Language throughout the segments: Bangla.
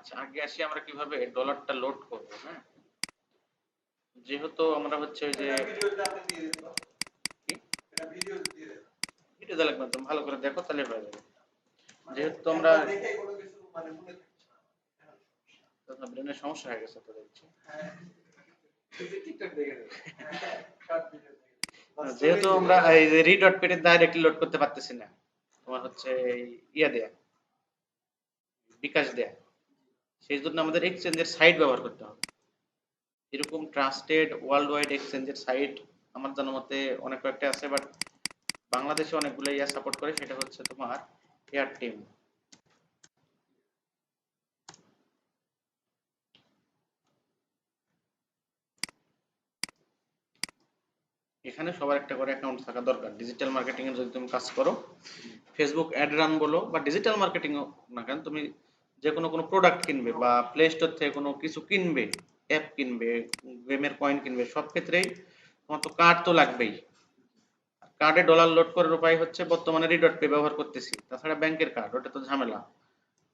আচ্ছা, আগে আসি আমরা কিভাবে ডলারটা লোড করব। হ্যাঁ, যেহেতু আমরা হচ্ছে ওই যে কি ভিডিও লাগবে না, তুমি ভালো করে দেখো তাহলে হয়ে যাবে। যেহেতু আমরা ব্রেনের সমস্যা হয়ে গেছে তো দেখছি। যেহেতু আমরা এই যে রিডট পেটে ডাইরেক্টলি লোড করতে পারতেছি না, তোমার হচ্ছে ইয়া দেয়া বিকাশ দেয়া, সেই জন্য আমাদের এক্সচেঞ্জের সাইট ব্যবহার করতে হবে। এরকম ট্রাস্টেড ওয়ার্ল্ড ওয়াইড এক্সচেঞ্জের সাইট আমার জানার মতে অনেক কয়েকটা আছে, বাট বাংলাদেশে অনেকগুলো ইয়া সাপোর্ট করে, সেটা হচ্ছে তোমার এয়ারটেম। এখানে সবার একটা করে অ্যাকাউন্ট থাকা দরকার। ডিজিটাল মার্কেটিং এর যদি তুমি কাজ করো, ফেসবুক অ্যাড রান বলো বা ডিজিটাল মার্কেটিং না কেন, তুমি যে কোনো প্রোডাক্ট কিনবে বা প্লে স্টোর থেকে কোনো কিছু কিনবে, অ্যাপ কিনবে, গেমের কয়েন কিনবে, সব ক্ষেত্রেই তোমার তো কার্ড তো লাগবেই। কার্ডে ডলার লোড করার উপায় হচ্ছে বর্তমানে রিডট পে ব্যবহার করতেছি, তাছাড়া ব্যাংকের কার্ড ওটা তো ঝামেলা।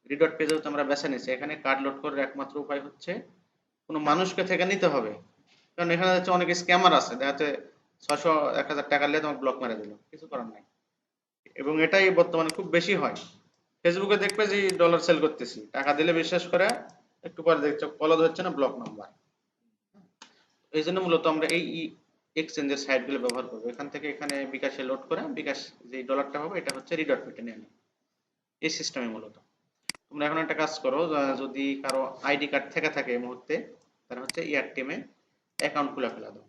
রিডট পে যেহেতু আমরা বেছে নিছি, এখানে কার্ড লোড করার একমাত্র উপায় হচ্ছে কোনো মানুষকে থেকে নিতে হবে। কারণ এখানে হচ্ছে অনেক স্ক্যামার আছে, দেখা যাচ্ছে 600 1000 টাকা নিয়ে তোমাকে ব্লক মেরে দিল, কিছু করার নাই। এবং এটাই বর্তমানে খুব বেশি হয়। ফেসবুকে দেখবে যে ডলার সেল করতেছি, টাকা দিলে বিশ্বাস করে, একটু পরে দেখছো কল হচ্ছে না, ব্লক নাম্বার। এই জন্য মূলত আমরা এই এক্সচেঞ্জের সাইট গুলো ব্যবহার করবো। এখান থেকে এখানে বিকাশে লোড করে বিকাশ যে ডলারটা হবে এটা হচ্ছে রিডট পেটে নিয়ে নেবে, এই সিস্টেমে মূলত। তোমরা এখন একটা কাজ করো, যদি কারো আইডি কার্ড থেকে থাকে এই মুহূর্তে, তারা হচ্ছে এয়ারটেমে অ্যাকাউন্ট খুলে ফেলা দাও।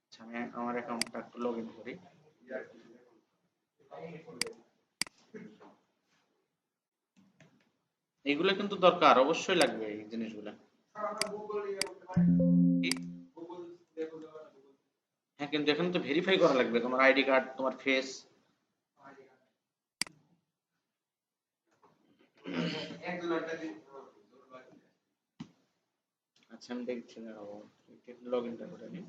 আচ্ছা, আমি আমার অ্যাকাউন্টটা একটু লগ ইন করি। এগুলো কিন্তু দরকার, অবশ্যই লাগবে এই জিনিসগুলো। কি? হ্যাঁ, কিন্তু এখানে তো ভেরিফাই করা লাগবে তোমার আইডি কার্ড, তোমার ফেস। আচ্ছা, আমি দেখছি, দাঁড়াও লগ ইনটা করে নিই।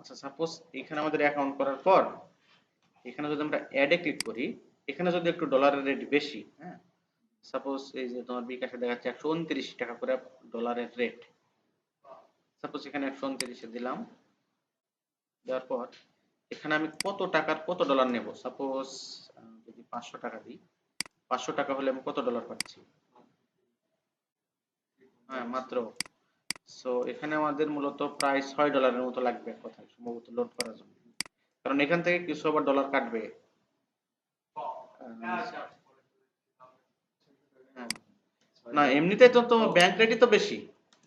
আচ্ছা, সাপোজ এখানে আমাদের অ্যাকাউন্ট করার পর এখানে যদি আমরা অ্যাডে ক্লিক করি, এখানে যদি একটু ডলারের রেট বেশি, হ্যাঁ, সাপোজ এই যে তোমার বিকাশে দেখাচ্ছে 129 টাকা করে ডলারের রেট, সাপোজ এখানে 129-এ দিলাম। দেওয়ার পর এখানে আমি কত টাকার কত ডলার নেব, সাপোজ যদি 500 টাকা দিই, 500 টাকা হলে আমি কত ডলার পাচ্ছি? হ্যাঁ, মাত্র। সো এখানে আমাদের মূলত প্রায় $6 মতো লাগবে কথা সম্ভবত লোড করার জন্য, কারণ এখান থেকে কিছু আবার ডলার কাটবে। হ্যাঁ, না এমনিতে তো তো ব্যাংক রেটই তো বেশি,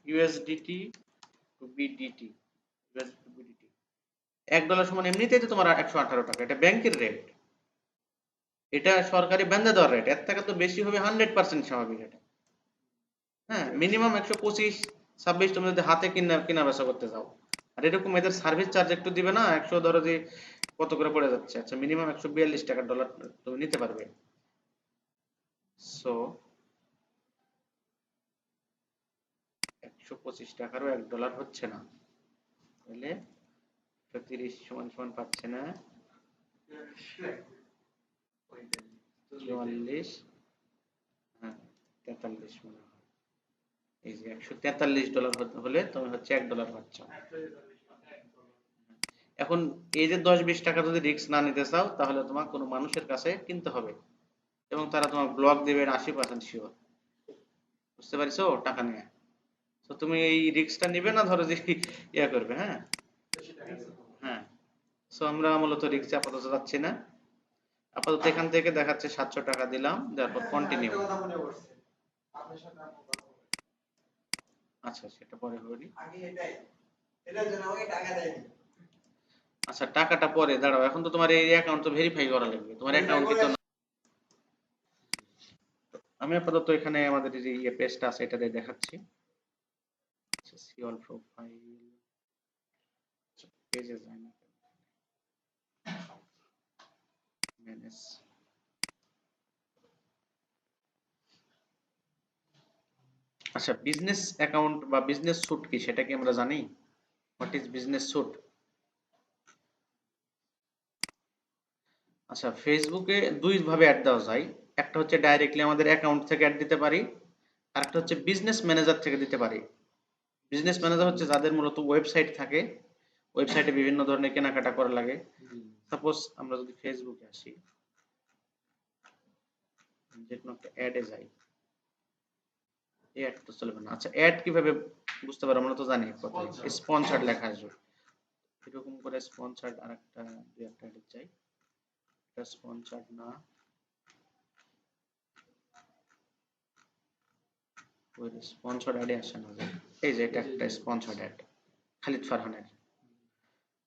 USDT two BDT, USD two BDT $1 সমান এমনিতেই তো তোমার 118 টাকা, এটা ব্যাংকের রেট, এটা সরকারি বেঁধে দেওয়ার রেট, এর থেকে তো বেশি হবে 100% স্বাভাবিক এটা। হ্যাঁ, মিনিমাম 125-26 তুমি যদি হাতে কিনা কিনা বেচা করতে যাও, আর এরকম এদের সার্ভিস চার্জ একটু দিবে না, 100 ধরো যে কত করে পড়ে যাচ্ছে, আচ্ছা মিনিমাম 142 টাকা ডলার তুমি নিতে পারবে। সো 125 টাকারও $1 হচ্ছে না, তাহলে 130 সমান সমান পাচ্ছে না 44, হ্যাঁ 43 মনে হয়। এই যে $143 হলে তুমি হচ্ছে $1 পাচ্ছ। এখন এই যে 10-20 টাকা যদি রিস্ক না নিতে চাও, তাহলে তোমার কোনো মানুষের কাছে কিনতে হবে, এবং তারা তোমার ব্লক দেবে 80% শিওর। বুঝতে পারছো টাকা নিয়ে? তো তুমি এই রিস্কটা নিবে না, ধরো যে ইয়া করবে। হ্যাঁ, হ্যাঁ। সো আমরা মূলত রিস্কে আপাতত যাচ্ছি না। আপাতত এখান থেকে দেখাচ্ছে 700 টাকা দিলাম, তারপর কন্টিনিউ। আচ্ছা, সেটা পরে করি। আচ্ছা, টাকাটা পরে দাঁড়াও, এখন তো তোমার এই অ্যাকাউন্ট তো ভেরিফাই করা লাগবে, তোমার অ্যাকাউন্টই তো না। আমি আপাতত এখানে আমাদের যে ইয়ে পেজটা আছে এটা দিয়ে দেখাচ্ছি। আচ্ছা, সি অল প্রোফাইল, পেজে যায় না। ম্যানেজ। আচ্ছা, বিজনেস অ্যাকাউন্ট বা বিজনেস স্যুট কি সেটা কি আমরা জানি? What is business suite? আচ্ছা, ফেসবুকে দুই ভাবে অ্যাড দেওয়া যায়। একটা হচ্ছে ডাইরেক্টলি আমাদের অ্যাকাউন্ট থেকে অ্যাড দিতে পারি, আর একটা হচ্ছে বিজনেস ম্যানেজার থেকে দিতে পারি। বিজনেস ম্যানেজার হচ্ছে যাদের মূলত ওয়েবসাইট থাকে, ওয়েবসাইটে বিভিন্ন ধরনের কেনাকাটা করা লাগে। সাপোজ আমরা যদি ফেসবুকে আসি, যে কোনো একটা অ্যাডে যাই, এই অ্যাড তো চলবে না। আচ্ছা, অ্যাড কিভাবে বুঝতে পারো? আমরা তো জানি কথা স্পন্সর্ড লেখা আসবে, এরকম করে স্পন্সর্ড। আর একটা দুই একটা অ্যাডে যাই, এটা স্পন্সর্ড না, ওই স্পন্সর্ড অ্যাডে আসে না। এই যে এটা একটা স্পন্সর্ড অ্যাড খালিদ ফারহানের।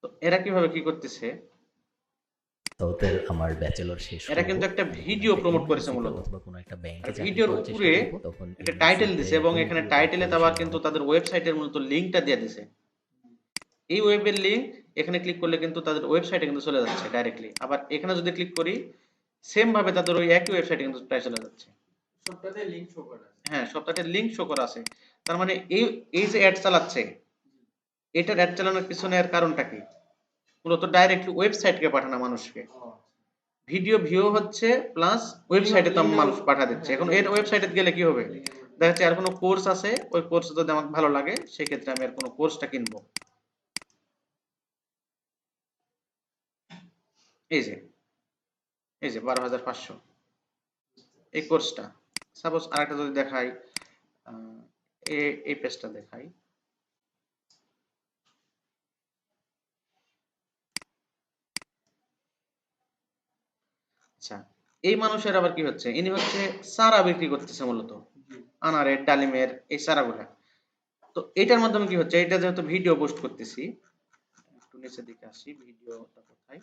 তো এরা কিভাবে কি করতেছে, তো ওদের আমার ব্যাচেলর শেষ এরা করব, কিন্তু একটা আমি কোনো ভিডিও একটা প্রমোট করেছে এমএনসিতে মূলত, অথবা কোনো একটা আর ব্যাংকে চাকরি ভিডিওর করার চেষ্টা উপরে করব। তখন একটা টাইটেল এমএনসিতে দিছে এবং এখানে ইন্টারভিউ বা টাইটেলে আবার পজিশন কিন্তু অনেক তাদের ওয়েবসাইটের মূলত লিঙ্কটা দিয়ে দিছে। এই ওয়েবের লিঙ্ক এখানে ক্লিক করলে কিন্তু তাদের ওয়েবসাইটে কিন্তু চলে যাচ্ছে ডাইরেক্টলি। আবার এখানে যদি ক্লিক করি, সেম ভাবে তাদের ওই একই ওয়েবসাইটে কিন্তু প্রায় চলে যাচ্ছে। সবটাতে লিংক শো করা আছে। হ্যাঁ, সবটাতে লিঙ্ক শো করা আছে। তার মানে এই এই যে অ্যাড চালাচ্ছে, এটার অ্যাড চালানোর পিছনে এর কারণটা কি? মূলত ডাইরেক্টলি ওয়েবসাইটকে পাঠানো মানুষকে। ভিডিও ভিউ হচ্ছে, প্লাস ওয়েবসাইটে তো মানুষ পাঠা দিচ্ছে। এখন এর ওয়েবসাইটে গেলে কি হবে? দেখা যাচ্ছে আর কোনো কোর্স আছে, ওই কোর্স যদি আমার ভালো লাগে সেক্ষেত্রে আমি আর কোনো কোর্সটা কিনবো। এই যে এই যে 12,500 এই কোর্সটা। সাপোজ আরেকটা যদি দেখাই, এই পেজটা দেখাই। আচ্ছা, এই মানুষের আবার কি হচ্ছে, ইনি হচ্ছে চারা বিক্রি করতেছে মূলত, আনারের ডালিমের এই চারাগুলা। তো এটার মাধ্যমে কি হচ্ছে, এটা যেহেতু ভিডিও পোস্ট করতেছি, একটু নিচের দিকে আসি, ভিডিওটা কোথায়?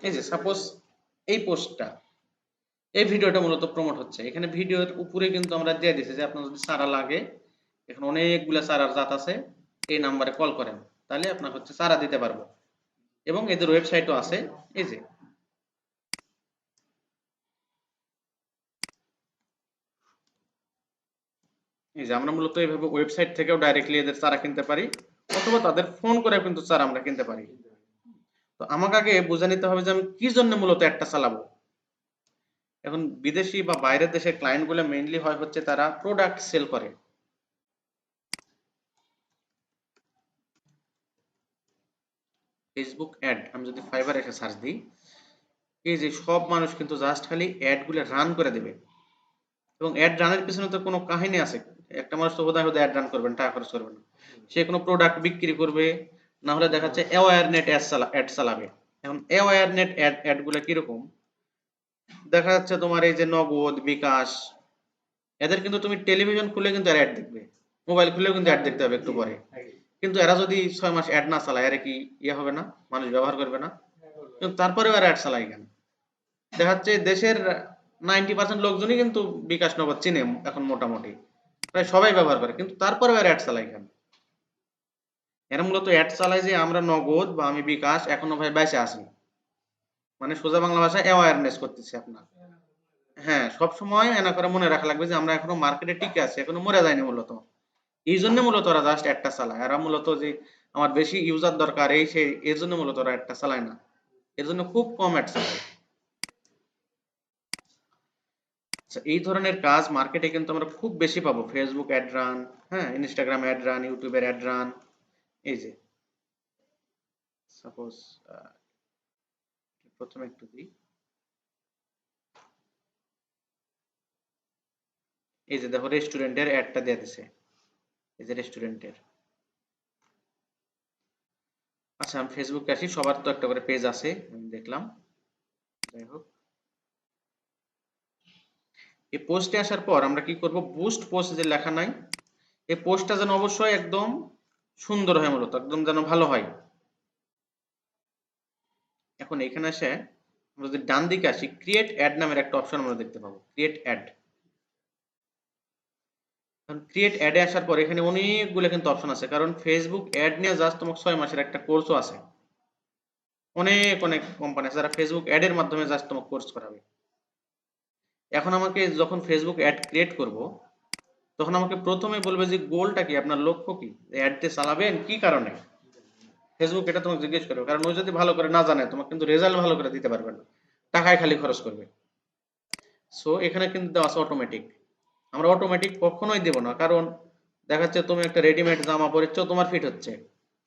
এই যে সাপোজ এই পোস্টটা, এই ভিডিওটা মূলত প্রমোট হচ্ছে। এখানে ভিডিওর উপরে কিন্তু আমরা দিয়ে দিছি যে আপনার যদি চারা লাগে, এখানে অনেকগুলা চারার জাত আছে, এই নাম্বারে কল করেন, তাহলে আপনার হচ্ছে চারা দিতে পারবো। এবং এদের ওয়েবসাইটও আছে। এই যে আমরা মূলত এইভাবে ওয়েবসাইট থেকেও ডাইরেক্টলি এদের চারা কিনতে পারি, অথবা তাদের ফোন করে কিন্তু চারা আমরা কিনতে পারি। তো আমাকে আগে বুঝে নিতে হবে যে আমি কি জন্য মূলত একটা চালাবো। এখন বিদেশি বা বাইরের দেশের ক্লায়েন্ট গুলো মেইনলি হয় হচ্ছে তারা প্রোডাক্ট সেল করে। ফেসবুক অ্যাড আমি যদি ফাইবার এসে সার্চ দিই, এই যে সব মানুষ কিন্তু জাস্ট খালি অ্যাড গুলো রান করে দেবে। এবং অ্যাড রানের পিছনে তো কোনো কাহিনী আছে। একটা মানুষ তো হুদায় হুদায় অ্যাড রান করবেন, টাকা খরচ করবেন না। সে কোনো প্রোডাক্ট বিক্রি করবে, না হলে দেখা যাচ্ছে অ্যাওয়ারনেট অ্যাড চালাবে। এখন অ্যাওয়ারনেট অ্যাড গুলো কিরকম, দেখা যাচ্ছে তোমার এই যে নগদ, বিকাশ, এদের কিন্তু তুমি টেলিভিশন খুলে কিন্তু অ্যাড দেখবে, মোবাইল খুলেও কিন্তু অ্যাড দেখতে হবে একটু পরে। কিন্তু এরা যদি 6 মাস অ্যাড না চালায়, এরা কি ইয়ে হবে না? মানুষ ব্যবহার করবে না? কিন্তু তারপরেও এরা অ্যাড চালায় কেন? দেখা যাচ্ছে দেশের 90% লোকজনই কিন্তু বিকাশ নগদ চিনে এখন মোটামুটি, প্রায় সবাই ব্যবহার করে, কিন্তু তারপরেও এরা অ্যাড চালায় কেন? এরা মূলত অ্যাড চালায় যে আমরা নগদ বা আমি বিকাশ এখনো ভাই বেঁচে আছি, মানে সোজা বাংলা ভাষায় অ্যাওয়ারনেস করতেছি আপনার। হ্যাঁ, সবসময় এনা করে মনে রাখা লাগবে যে আমরা এখনো মার্কেটে টিকে আছি, এখনো মরে যায়নি মূলত। এই জন্য মূলত ওরা জাস্ট একটা চালায়। এরা মূলত যে আমার বেশি ইউজার দরকার এই সেই, এর জন্য মূলত ওরা একটা চালায় না, এর জন্য খুব কম অ্যাড চালায়। আচ্ছা, এই ধরনের কাজ মার্কেটে কিন্তু আমরা খুব বেশি পাবো। ফেসবুক অ্যাড রান, হ্যাঁ, ইনস্টাগ্রাম অ্যাড রান, ইউটিউবের অ্যাড রান। এই যে সাপোজ প্রথমে একটু দিই, এই যে দেখো রেস্টুরেন্টের অ্যাডটা দিয়ে দিছে, এই যে রেস্টুরেন্টের। আচ্ছা, আমি ফেসবুকে আসি, সবার তো একটা করে পেজ আছে আমি দেখলাম, যাই হোক। এই পোস্টে আসার পর আমরা কি করব, বুস্ট পোস্ট যে লেখা নাই, এই পোস্টটা যেন অবশ্যই একদম সুন্দর হয়, মূলত একদম যেন ভালো হয়। এখন এখানে এসে আমরা যদি ডান দিকে আসি, ক্রিয়েট অ্যাড নামের একটা অপশন আমরা দেখতে পাবো, ক্রিয়েট অ্যাড। এখন ক্রিয়েট অ্যাডে আসার পর এখানে অনেকগুলো কিন্তু অপশন আছে, কারণ ফেসবুক অ্যাড নিয়ে জাস্ট তোমাকে 6 মাসের একটা কোর্সও আছে। অনেক অনেক কোম্পানি আছে যারা ফেসবুক অ্যাডের মাধ্যমে জাস্ট তোমাকে কোর্স করাবে। এখন আমাকে যখন ফেসবুক অ্যাড ক্রিয়েট করব, তখন আমাকে প্রথমে বলবে যে গোলটা কি, আপনার লক্ষ্য কি, অ্যাড দিয়ে চালাবেন কি কারণে। ফেসবুক এটা তোমাকে জিজ্ঞেস করবে, কারণ ও যদি ভালো করে না জানে তোমাকে কিন্তু রেজাল্ট ভালো করে দিতে পারবে না, টাকায় খালি খরচ করবে। সো এখানে কিন্তু দেওয়া আছে অটোমেটিক। আমরা অটোমেটিক কখনোই দেব না, কারণ দেখা যাচ্ছে তুমি একটা রেডিমেড জামা পরেছো, তোমার ফিট হচ্ছে,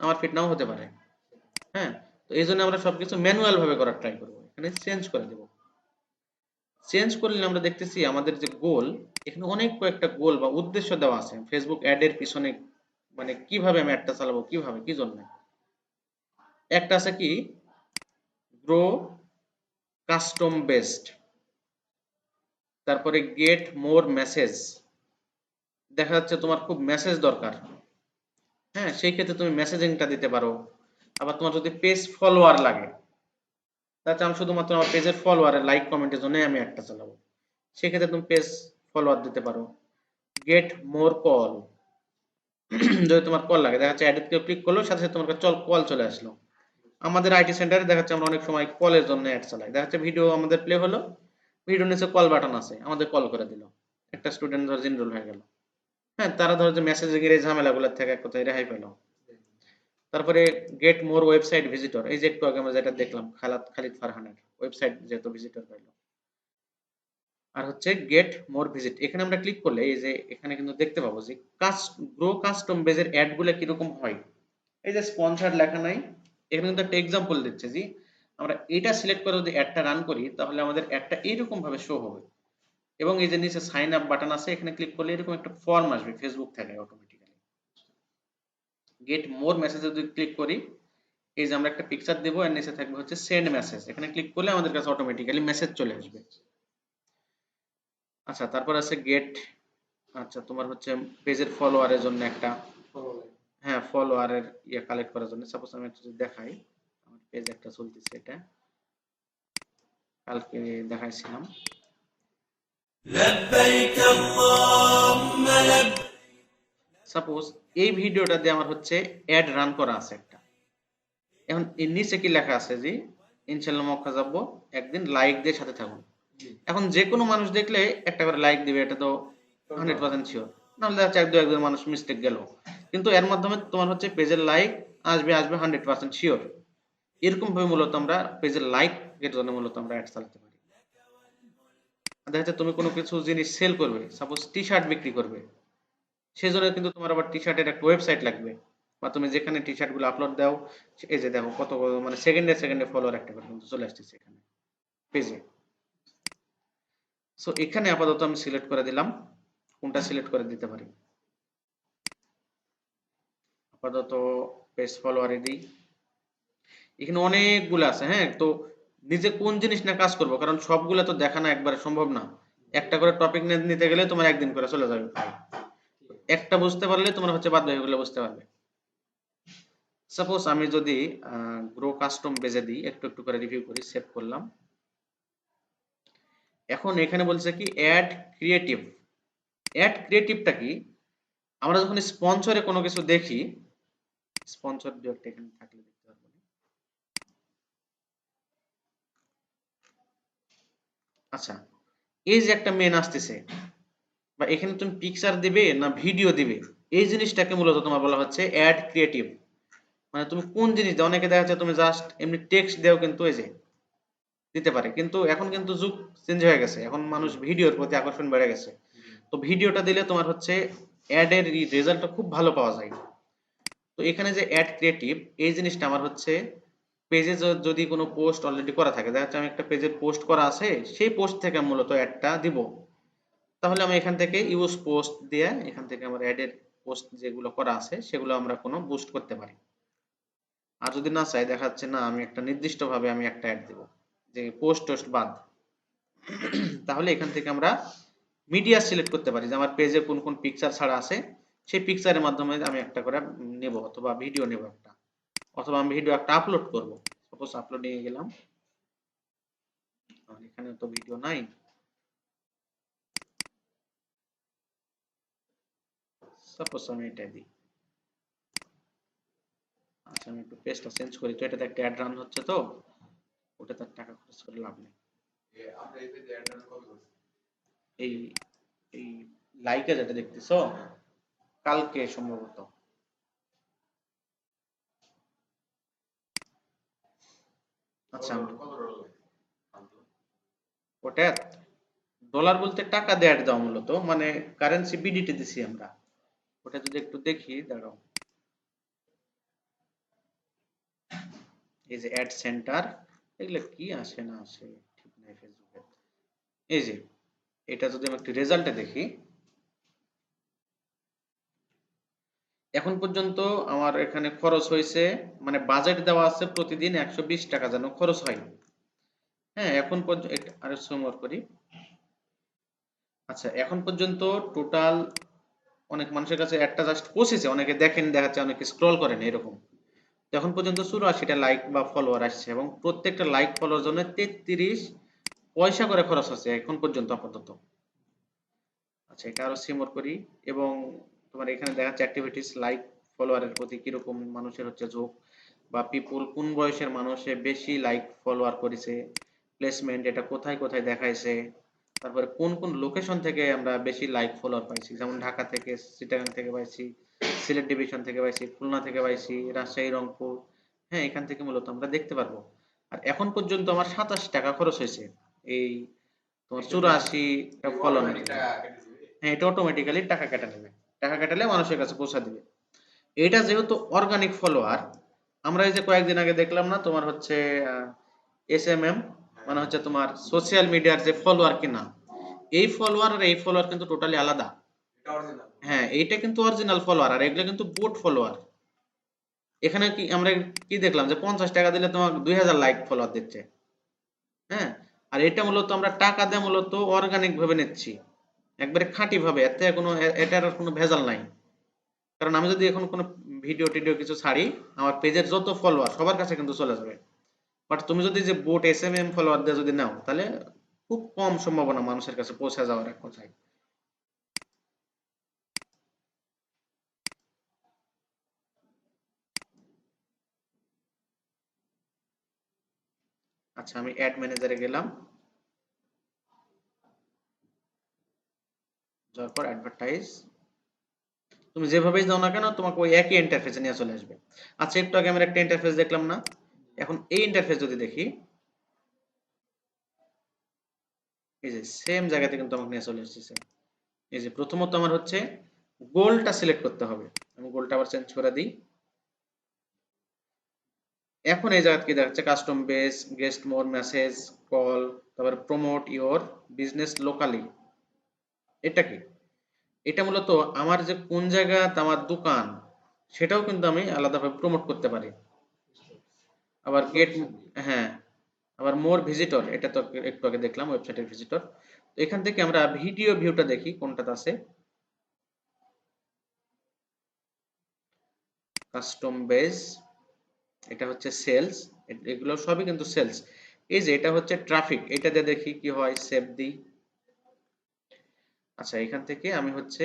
আমার ফিট নাও হতে পারে। হ্যাঁ, তো এই জন্য আমরা সবকিছু ম্যানুয়াল ভাবে করার ট্রাই করবো। এখানে চেঞ্জ করে দেব। চেঞ্জ করলে আমরা দেখতেছি আমাদের যে গোল, এখানে অনেক কয়েকটা গোল বা উদ্দেশ্য দেওয়া আছে ফেসবুক অ্যাড এর পিছনে, মানে কিভাবে আমি অ্যাডটা চালাবো, কিভাবে কি জন্য। একটা আছে কি, গ্রো কাস্টম বেসড, তারপরে গেট মোর মেসেজ। দেখা যাচ্ছে তোমার খুব মেসেজ দরকার, হ্যাঁ, সেই ক্ষেত্রে তুমি মেসেজিংটা দিতে পারো। আবার তোমার যদি পেজ ফলোয়ার লাগে, তাতে আমি শুধুমাত্র আমার পেজের ফলোয়ারের লাইক কমেন্টের জন্য আমি একটা চালাবো, সেক্ষেত্রে তুমি পেজ ফলোয়ার দিতে পারো। গেট মোর কল, যদি তোমার কল লাগে, দেখা যাচ্ছে অ্যাডে কেউ ক্লিক করলো, সাথে সাথে তোমার কাছে কল চলে আসলো। আমাদের আইটি সেন্টারে দেখা যাচ্ছে আমরা অনেক সময় কলের জন্য অ্যাড চালাই, দেখা যাচ্ছে ভিডিও আমাদের প্লে হলো, ভিডিও নিচে কল বাটন আছে, আমাদের কল করে দিল, একটা স্টুডেন্ট ধর এনরোল হয়ে গেল। হ্যাঁ, তারা ধর যে মেসেজিং এর এই ঝামেলাগুলোর থেকে এক কথায় রেহাই পেল। তারপরে গেট মোর ওয়েবসাইট ভিজিটর, এই যে একটু আগে আমরা যেটা দেখলাম খালিদ ফারহানের ওয়েবসাইট যেহেতু ভিজিটর পাইলো। আর হচ্ছে গেট মোর ভিজিট, এখানে আমরা ক্লিক করলে এই যে এখানে কিন্তু দেখতে পাবো যে গ্রো কাস্টম বেজের অ্যাড গুলো কিরকম হয়। এই যে স্পন্সর লেখা নাই, এখানে কিন্তু একটা এক্সাম্পল দিচ্ছে যে আমরা এটা সিলেক্ট করে যদি অ্যাডটা রান করি, তাহলে আমাদের অ্যাডটা এইরকম ভাবে শো হবে। এবং এই যে নিচে সাইন আপ বাটন আছে, এখানে ক্লিক করলে এরকম একটা ফর্ম আসবে ফেসবুক থেকে অটোমেটিক্যালি। গেট মোর মেসেজ যদি ক্লিক করি, এই যে আমরা একটা পিকচার দেবো, এর নিচে থাকবে হচ্ছে সেন্ড মেসেজ, এখানে ক্লিক করলে আমাদের কাছে অটোমেটিক্যালি মেসেজ চলে আসবে। আচ্ছা, তারপর আছে গেট, আচ্ছা তোমার হচ্ছে পেজের ফলোয়ারের জন্য একটা, হ্যাঁ ফলোয়ারের ইয়ে কালেক্ট করার জন্য। সাপোজ আমি একটু যদি দেখাই, আমার পেজ একটা চলতেছে, এটা কালকে দেখাইছিলাম। সাপোজ এই ভিডিওটা দিয়ে আমার হচ্ছে অ্যাড রান করা আছে একটা। এখন এর নিচে কি লেখা আছে যে ইনশাআল্লাহ মক্কা যাব একদিন, লাইক দিয়ে সাথে থাকুন। এখন যে কোনো মানুষ দেখলে একটা করে লাইক দিবে, এটা তো 100% শিওর, নাহলে দেখা যাচ্ছে এক দু একজন মানুষ মিস্টেক গেল, কিন্তু এর মাধ্যমে তোমার হচ্ছে পেজের লাইক আসবে 100% শিওর। এরকম ভাবে মূলত আমরা পেজের লাইক এর জন্য মূলত আমরা অ্যাড চালাতে পারি। দেখা যাচ্ছে তুমি কোনো কিছু জিনিস সেল করবে, সাপোজ টি শার্ট বিক্রি করবে, সেজন্য কিন্তু তোমার আবার টি শার্টের একটা ওয়েবসাইট লাগবে, বা তুমি যেখানে টি শার্ট গুলো আপলোড দাও, এই যে দেখো কত মানে সেকেন্ডে সেকেন্ডে ফলোয়ার একটা করে কিন্তু চলে আসতেছে এখানে পেজে। সো এখানে আপাতত আমি সিলেক্ট করে দিলাম, কোনটা সিলেক্ট করে দিতে পারি, আপাতত পেজ ফলোয়ারে দিই। এখানে অনেকগুলো আছে, হ্যাঁ, তো নিজে কোন জিনিস নিয়ে কাজ করবো, কারণ সবগুলো তো দেখা না একবারে সম্ভব না, একটা করে টপিক নিতে গেলে তোমার একদিন করে চলে যাবে, একটা বুঝতে পারলে তোমার হচ্ছে বাধ্য হয়ে গেলে বুঝতে পারবে। সাপোজ আমি যদি গ্রো কাস্টম পেজে দিই, একটু একটু করে রিভিউ করি, সেভ করলাম। এখন এখানে বলছে কি অ্যাড ক্রিয়েটিভ। অ্যাড ক্রিয়েটিভটা কি, আমরা যখন স্পন্সরে কোনো কিছু দেখি, স্পন্সর ডিরেক্ট এখানে থাকলে দেখতে পারবো। আচ্ছা, এই যে একটা মেন আসতেছে, বা এখানে তুমি পিকচার দিবে না ভিডিও দিবে, এই জিনিসটাকে মূলত তোমার বলা হচ্ছে অ্যাড ক্রিয়েটিভ। মানে তুমি কোন জিনিস দাও, অনেকে দেখা যাচ্ছে তুমি জাস্ট এমনি টেক্সট দাও কিন্তু এই যে দিতে পারে, কিন্তু এখন কিন্তু যুগ চেঞ্জ হয়ে গেছে, এখন মানুষ ভিডিওর প্রতি আকর্ষণ বেড়ে গেছে। তো ভিডিওটা দিলে তোমার হচ্ছে অ্যাড এর রেজাল্টটা খুব ভালো পাওয়া যায়। তো এখানে যে অ্যাড ক্রিয়েটিভ, এই জিনিসটা আমার হচ্ছে পেজে যদি কোনো পোস্ট অলরেডি করা থাকে, দেখা যাচ্ছে আমি একটা পেজে পোস্ট করা আছে, সেই পোস্ট থেকে মূলত অ্যাডটা দিব, তাহলে আমি এখান থেকে ইউজ পোস্ট দিয়ে এখান থেকে আমার অ্যাডের পোস্ট যেগুলো করা আছে সেগুলো আমরা কোনো বুস্ট করতে পারি। আর যদি না চাই, দেখা যাচ্ছে না আমি একটা নির্দিষ্ট ভাবে আমি একটা অ্যাড দেব, যে পোস্ট টোস্ট বাদ, তাহলে এখান থেকে আমরা মিডিয়া সিলেক্ট করতে পারি যে আমার পেজে কোন কোন পিকচার ছাড়া আছে, সেই পিকচারের মাধ্যমে আমি একটা করে নেব, অথবা ভিডিও নেব একটা, অথবা আমি ভিডিও একটা আপলোড করব। সাপোজ আপলোড নিয়ে গেলাম, আর এখানে তো ভিডিও নাই, সাপোজ আমি এটা দিই। আচ্ছা আমি একটু পেজটা চেঞ্জ করি, তো এটাতে একটা অ্যাড রান হচ্ছে, তো ওটাতে আর টাকা খরচ করে লাভ নেই। এই এই লাইকে যেটা দেখতেছো, কালকে সম্ভবত, আচ্ছা ওটা ডলার বলতে টাকা দিয়ে অ্যাড দেওয়া মূলত, মানে কারেন্সি বিডিটি দিছি আমরা। ওটা যদি একটু দেখি, দাঁড়াও, এই যে অ্যাড সেন্টার, এগুলো কি আসে না আসে ঠিক নাই ফেসবুকে। এই যে এটা যদি আমি একটু রেজাল্টে দেখি, এখন পর্যন্ত আমার এখানে খরচ হয়েছে, মানে বাজেট দেওয়া আছে প্রতিদিন 120 টাকা যেন খরচ হয়। হ্যাঁ এখন পর্যন্ত আরো সমর করি। আচ্ছা এখন পর্যন্ত টোটাল অনেক মানুষের কাছে একটা জাস্ট পৌঁছেছে, অনেকে দেখেন, দেখাচ্ছে, অনেকে স্ক্রল করেন এরকম। তো এখন পর্যন্ত 84টা লাইক বা ফলোয়ার আসছে, এবং প্রত্যেকটা লাইক ফলোয়ার জন্য 33 পয়সা করে খরচ হচ্ছে এখন পর্যন্ত আপাতত। আচ্ছা এটা আরো সিমোর করি, এবং তোমার এখানে দেখাচ্ছে অ্যাক্টিভিটিস, লাইক ফলোয়ারের প্রতি কিরকম মানুষের হচ্ছে ঝোঁক, বা পিপুল কোন বয়সের মানুষে বেশি লাইক ফলোয়ার করেছে, প্লেসমেন্ট এটা কোথায় কোথায় দেখাইছে, তারপরে কোন কোন লোকেশন থেকে আমরা বেশি লাইক ফলোয়ার পাইছি, যেমন ঢাকা থেকে, চিটাগাং থেকে পাইছি, সিলেট ডিভিশন থেকে পাইছি, খুলনা থেকে পাইছি, রাজশাহী, রংপুর। হ্যাঁ এখান থেকে মূলত আমরা দেখতে পারবো। আর এখন পর্যন্ত আমার 27 টাকা খরচ হয়েছে এই তোমার 84টা ফলোয়ার। হ্যাঁ এটা অটোমেটিক্যালি টাকা কেটে নেবে, টাকা কাটালে মানুষের কাছে পৌঁছা দিবে। এটা যেহেতু অর্গানিক ফলোয়ার, আমরা এই যে কয়েকদিন আগে দেখলাম না তোমার হচ্ছে SMM, মানে হচ্ছে তোমার সোশ্যাল মিডিয়ার যে ফলোয়ার কিনা, এই ফলোয়ার আর এই ফলোয়ার কিন্তু টোটালি আলাদা। হ্যাঁ এইটা কিন্তু অরিজিনাল ফলোয়ার, আর এগুলো কিন্তু বোট ফলোয়ার। এখানে কি আমরা কি দেখলাম যে 50 টাকা দিলে তোমার 2000 লাইক ফলোয়ার দিচ্ছে। হ্যাঁ আর এটা মূলত আমরা টাকা দিয়ে মূলত অর্গানিক ভাবে নিচ্ছি, একবারে খাঁটি ভাবে, এতে কোনো এটার কোনো ভেজাল নাই। কারণ আমি যদি এখন কোনো ভিডিও টিডিও কিছু ছাড়ি, আমার পেজের যত ফলোয়ার সবার কাছে কিন্তু চলে যাবে। বাট তুমি যদি যে বোট SMM ফলোয়ার দিয়ে যদি নাও, তাহলে খুব কম সম্ভাবনা মানুষের কাছে পৌঁছে যাওয়ার এক কথায়। আচ্ছা আমি অ্যাড ম্যানেজারে গেলাম, যাওয়ার পর অ্যাডভার্টাইজ, তুমি যেভাবেই দাও না কেন তোমাকে ওই একই ইন্টারফেসে নিয়ে চলে আসবে। আচ্ছা একটু আগে আমরা একটা ইন্টারফেস দেখলাম না, এখন এই ইন্টারফেস যদি দেখি, এই যে সেম জায়গাতে কিন্তু আমাকে নিয়ে চলে এসেছে। এই যে প্রথমত আমার হচ্ছে গোলটা সিলেক্ট করতে হবে, আমি গোলটা আবার চেঞ্জ করে দিই। এখন এই জায়গাতে কি দেখাচ্ছে, কাস্টম বেস, গেস্ট মোর, মেসেজ, কল, তারপর প্রমোট ইওর বিজনেস লোকালি। এটা কি, এটা মূলত আমার যে কোন জায়গাতে আমার দোকান সেটাও কিন্তু আমি আলাদাভাবে প্রমোট করতে পারি। আবার গেট, হ্যাঁ আবার মোর ভিজিটর, এটা তো একটু আগে দেখলাম ওয়েবসাইটের ভিজিটর। তো এখান থেকে আমরা ভিডিও ভিউটা দেখি কোনটাতে আছে, কাস্টম বেস, এটা হচ্ছে সেলস, এগুলো সবই কিন্তু সেলস। এই যে এটা হচ্ছে ট্রাফিক, এটা দিয়ে দেখি কি হয়, সেভ দিই। আচ্ছা এখান থেকে আমি হচ্ছে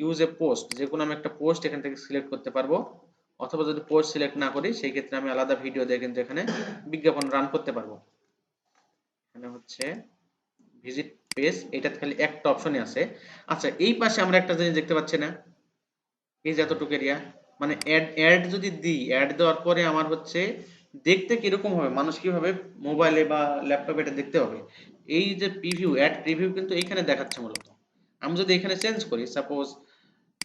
ইউজ এ পোস্ট, যে কোনো আমি একটা পোস্ট এখান থেকে সিলেক্ট করতে পারবো, অথবা যদি পোস্ট সিলেক্ট না করি সেই ক্ষেত্রে আমি আলাদা ভিডিও দিয়ে কিন্তু এখানে বিজ্ঞাপন রান করতে পারবো। এখানে হচ্ছে ভিজিট পেজ, এটাতে খালি একটা অপশনই আছে। আচ্ছা এই পাশে আমরা একটা জিনিস দেখতে পাচ্ছি না, এই যে এতটুকু এরিয়া, মানে অ্যাড অ্যাড যদি দিই, অ্যাড দেওয়ার পরে আমার হচ্ছে দেখতে কিরকম হবে, মানুষ কিভাবে মোবাইলে বা ল্যাপটপে এটা দেখতে হবে। এই যে প্রিভিউ, অ্যাড প্রিভিউ কিন্তু এইখানে দেখাচ্ছে মূলত। আমি যদি এখানে চেঞ্জ করি, সাপোজ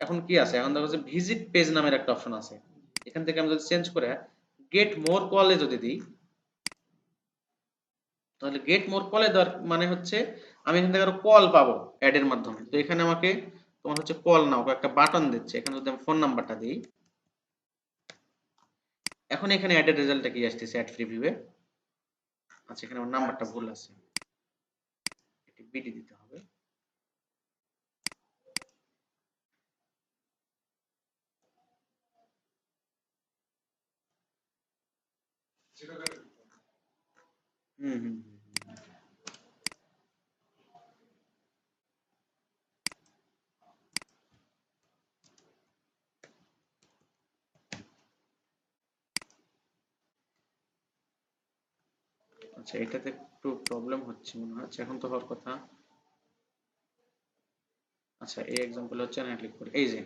এখন কি আছে, এখন দেখো যে ভিজিট পেজ নামের একটা অপশন আছে, এখান থেকে আমি যদি চেঞ্জ করে গেট মোর কলে যদি দিই, তাহলে গেট মোর কলে দেওয়ার মানে হচ্ছে আমি এখান থেকে আরো কল পাবো অ্যাড এর মাধ্যমে। তো এখানে আমাকে তোমার হচ্ছে কল নাও একটা বাটন দিচ্ছে, এখানে যদি আমি ফোন নাম্বারটা দিই, এখন এখানে অ্যাড এর রেজাল্টটা কি আসতেছে অ্যাড প্রিভিউয়ে। আচ্ছা এখানে আমার নাম্বারটা ভুল আছে, এটি বিডি দিতে হবে। হুম হুম হুম। আচ্ছা, এটাতে একটু প্রবলেম হচ্ছে মনে হয়। আচ্ছা, এখন তো হওয়ার কথা। আচ্ছা, এই এক্সাম্পল হচ্ছে না, ক্লিক করি। এই যে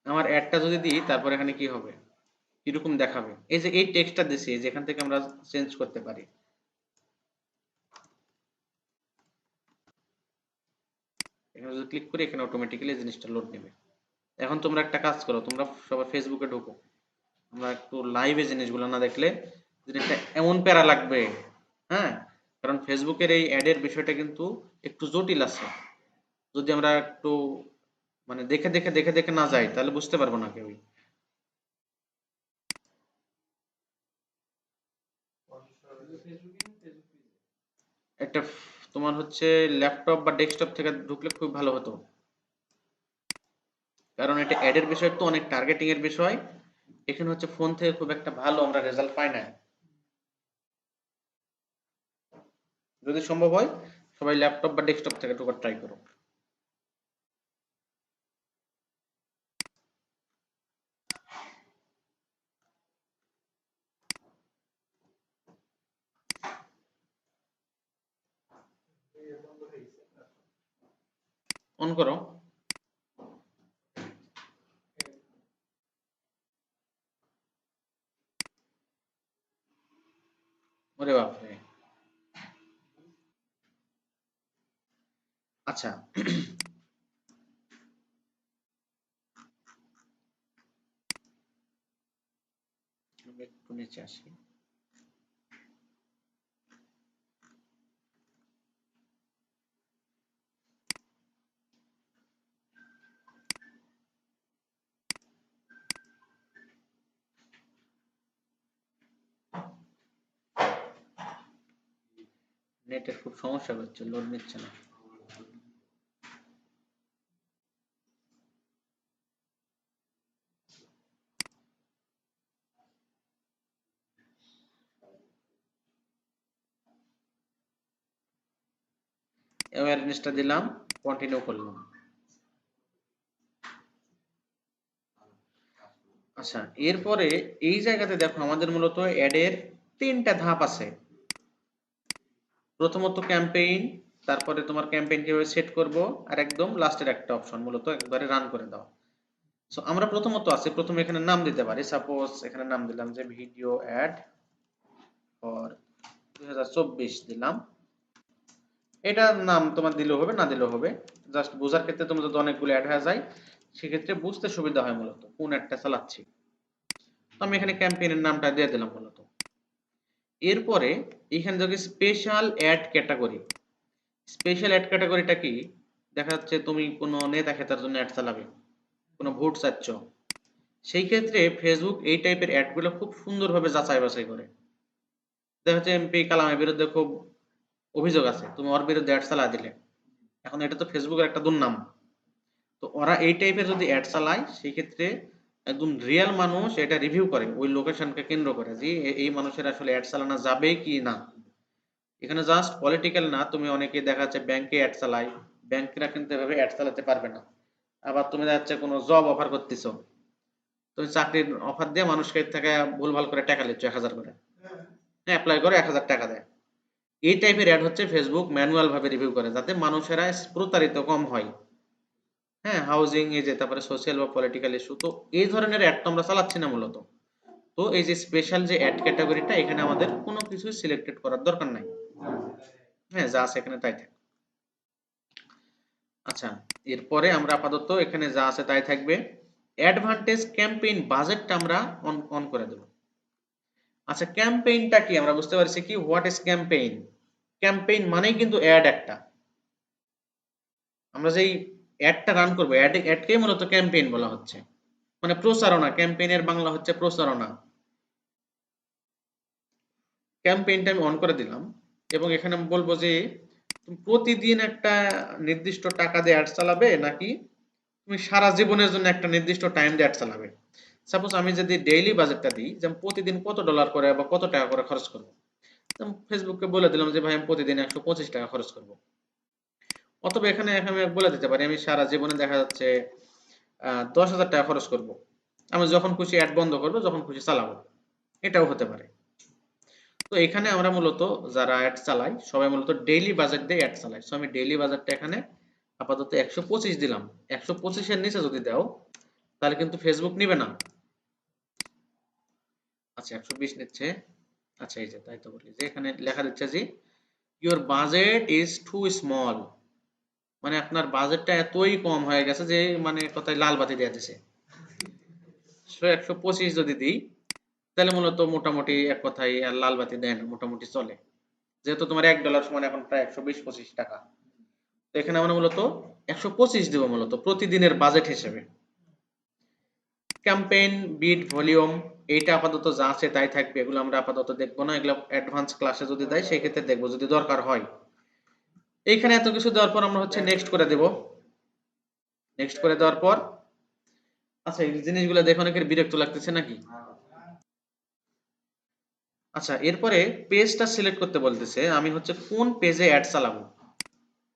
আমার অ্যাডটা যদি দিই, তারপর এখানে কি হবে, কিরকম দেখাবে, এই যে এই টেক্সটটা দিছি, এই যে এখান থেকে আমরা চেঞ্জ করতে পারি। এখানে যদি ক্লিক করি, এখানে অটোমেটিক্যালি জিনিসটা লোড নেবে। এখন তোমরা একটা কাজ করো, তোমরা সবাই ফেসবুকে ঢোকো। আমরা একটু লাইভে জিনিসগুলো না দেখলে জিনিসটা এমন প্যারা লাগবে। হ্যাঁ, কারণ ফেসবুকের এই অ্যাডের বিষয়টা কিন্তু একটু জটিল আছে। যদি আমরা একটু মানে দেখে দেখে দেখে দেখে না যাই, তাহলে বুঝতে পারবো না কেউই। একটা তোমার হচ্ছে ল্যাপটপ বা ডেস্কটপ থেকে ঢুকলে খুব ভালো হতো, কারণ এটা অ্যাডের বিষয় তো অনেক টার্গেটিং এর বিষয়। এখানে হচ্ছে ফোন থেকে খুব একটা ভালো আমরা রেজাল্ট পাই না। যদি সম্ভব হয়, সবাই ল্যাপটপ বা ডেস্কটপ থেকে ঢোকার ট্রাই করো। অন করো। ওরে বাপরে। আচ্ছা, আমি একটু নিচে আসি। নেটের খুব সমস্যা হচ্ছে, লোড নিচ্ছে না। অ্যাওয়ারনেসটা দিলাম, কন্টিনিউ করলাম। আচ্ছা, এরপরে এই জায়গাতে দেখো আমাদের মূলত অ্যাডের তিনটা ধাপ আছে। প্রথমত ক্যাম্পেইন, তারপরে তোমার ক্যাম্পেইন কিভাবে সেট করব, আর একদম লাস্টের একটা অপশন মূলত একবারে রান করে দাও। সো আমরা প্রথমত আছে, প্রথমে এখানে নাম দিতে পারি। সাপোজ এখানে নাম দিলাম যে ভিডিও অ্যাড ফর 2024 দিলাম। এটার নাম তোমার দিলেও হবে, না দিলেও হবে। জাস্ট বোঝার ক্ষেত্রে তোমার যদি অনেকগুলো অ্যাড হয়ে যায়, সেক্ষেত্রে বুঝতে সুবিধা হয় মূলত কোন অ্যাডটা চালাচ্ছি। তো আমি এখানে ক্যাম্পেইনের নামটা দিয়ে দিলাম মূলত। এরপরে এখানে দেখি special ad category. Special ad ক্যাটাগরিটা কি? দেখা যাচ্ছে তুমি কোনো নেতা খেতার জন্য অ্যাড চালাবে, কোনো ভোট চাচ্ছ, সেই ক্ষেত্রে ফেসবুক এই টাইপের অ্যাডগুলো খুব সুন্দরভাবে যাচাই বাছাই করে। দেখা যাচ্ছে এমপি কালামের বিরুদ্ধে খুব অভিযোগ আছে, তুমি ওর বিরুদ্ধে অ্যাড চালা দিলে, এখন এটা তো ফেসবুকের একটা দুর্নাম। তো ওরা এই টাইপের যদি অ্যাড চালায়, সেই ক্ষেত্রে একদম রিয়েল মানুষ এটা রিভিউ করে ওই লোকেশনকে কেন্দ্র করে, যে এই মানুষের আসলে অ্যাড চালানো যাবে কি না। এখানে জাস্ট পলিটিক্যাল না, তুমি অনেকে দেখা যাচ্ছে ব্যাংকে অ্যাড চালায়, ব্যাংকরা কিন্তু এভাবে অ্যাড চালাতে পারবে না। আবার তুমি দেখা যাচ্ছে কোনো জব অফার করতেছো, তুমি চাকরির অফার দিয়ে মানুষকে থেকে ভুলভাল করে টাকা নিচ্ছ 1000 করে, হ্যাঁ অ্যাপ্লাই করে 1000 টাকা দেয়। এই টাইপের অ্যাড হচ্ছে ফেসবুক ম্যানুয়াল ভাবে রিভিউ করে, যাতে মানুষেরা প্রতারিত কম হয়। হ্যাঁ, হাউজিং, এই যে তারপরে সোশ্যাল বা পলিটিক্যাল ইস্যু, তো এই ধরনের অ্যাড তো আমরা চালাচ্ছি না মূলত। তো এই যে স্পেশাল যে অ্যাড ক্যাটাগরিটা, এখানে আমাদের কোনো কিছু সিলেক্টেড করার দরকার নাই। হ্যাঁ, যা আছে এখানে তাই থাকে। আচ্ছা, এরপরে আমরা আপাতত এখানে যা আছে তাই থাকবে। অ্যাডভান্টেজ ক্যাম্পেইন বাজেটটা আমরা অন অন করে দেব। আচ্ছা, ক্যাম্পেইনটা কি আমরা বুঝতে পারছি কি, হোয়াট ইজ ক্যাম্পেইন? ক্যাম্পেইন মানেই কিন্তু অ্যাড একটা। আমরা যেই অ্যাডটা রান করব, অ্যাডকেই মূলত ক্যাম্পেইন বলা হচ্ছে, মানে প্রচারণা। ক্যাম্পেইনের বাংলা হচ্ছে প্রচারণা। ক্যাম্পেইনটা আমি অন করে দিলাম, এবং এখানে আমি বলবো যে তুমি প্রতিদিন একটা নির্দিষ্ট টাকা দিয়ে অ্যাড চালাবে, নাকি তুমি সারা জীবনের জন্য একটা নির্দিষ্ট টাইম দিয়ে অ্যাড চালাবে। সাপোজ আমি যদি ডেইলি বাজেটটা দিই, যেমন প্রতিদিন কত ডলার করে বা কত টাকা করে খরচ করব, ফেসবুককে বলে দিলাম যে ভাই আমি প্রতিদিন 125 টাকা খরচ করব। অথবা এখানে আমি বলে দিতে পারি আমি সারা জীবনে দেখা যাচ্ছে 10,000 টাকা খরচ করব, আমি যখন খুশি অ্যাড বন্ধ করবো, যখন খুশি চালাবো, এটাও হতে পারে। তো এখানে আমরা মূলত যারা অ্যাড চালাই সবাই মূলত ডেইলি বাজেট দিয়ে অ্যাড চালাই। সো আমি ডেইলি বাজেটটা এখানে আপাতত 125 দিলাম। 125 এর নিচে যদি দাও তাহলে কিন্তু ফেসবুক নিবে না। আচ্ছা 120 নিচ্ছে। আচ্ছা এই যে তাই তো বলি যে এখানে লেখা দিচ্ছে যে your budget is too small, মানে আপনার বাজেটটা এতই কম হয়ে গেছে যে মানে কথায় লাল বাতি দিয়ে দিছে। সো 125 যদি দিই তাহলে মূলত মোটামুটি এক কথায় আর লাল বাতি দেয় না, মোটামুটি চলে। যেহেতু তোমার $1 সমান এখন প্রায় 120-25 টাকা, তো এখানে আমরা মূলত 125 দেব মূলত প্রতিদিনের বাজেট হিসেবে। ক্যাম্পেইন, বিড, ভলিউম এইটা আপাতত যা আছে তাই থাকবে, এগুলো আমরা আপাতত দেখবো না, এগুলো অ্যাডভান্স ক্লাসে যদি দেয় সেই ক্ষেত্রে দেখবো যদি দরকার হয়। এইখানে এত কিছু দেওয়ার পর আমরা হচ্ছে নেক্সট করে দেব। নেক্সট করে দেওয়ার পর আচ্ছা এই জিনিসগুলো দেখে অনেকের বিরক্ত লাগতেছে নাকি? আচ্ছা এরপরে পেজটা সিলেক্ট করতে বলতেছে, আমি হচ্ছে কোন পেজে অ্যাড চালাবো।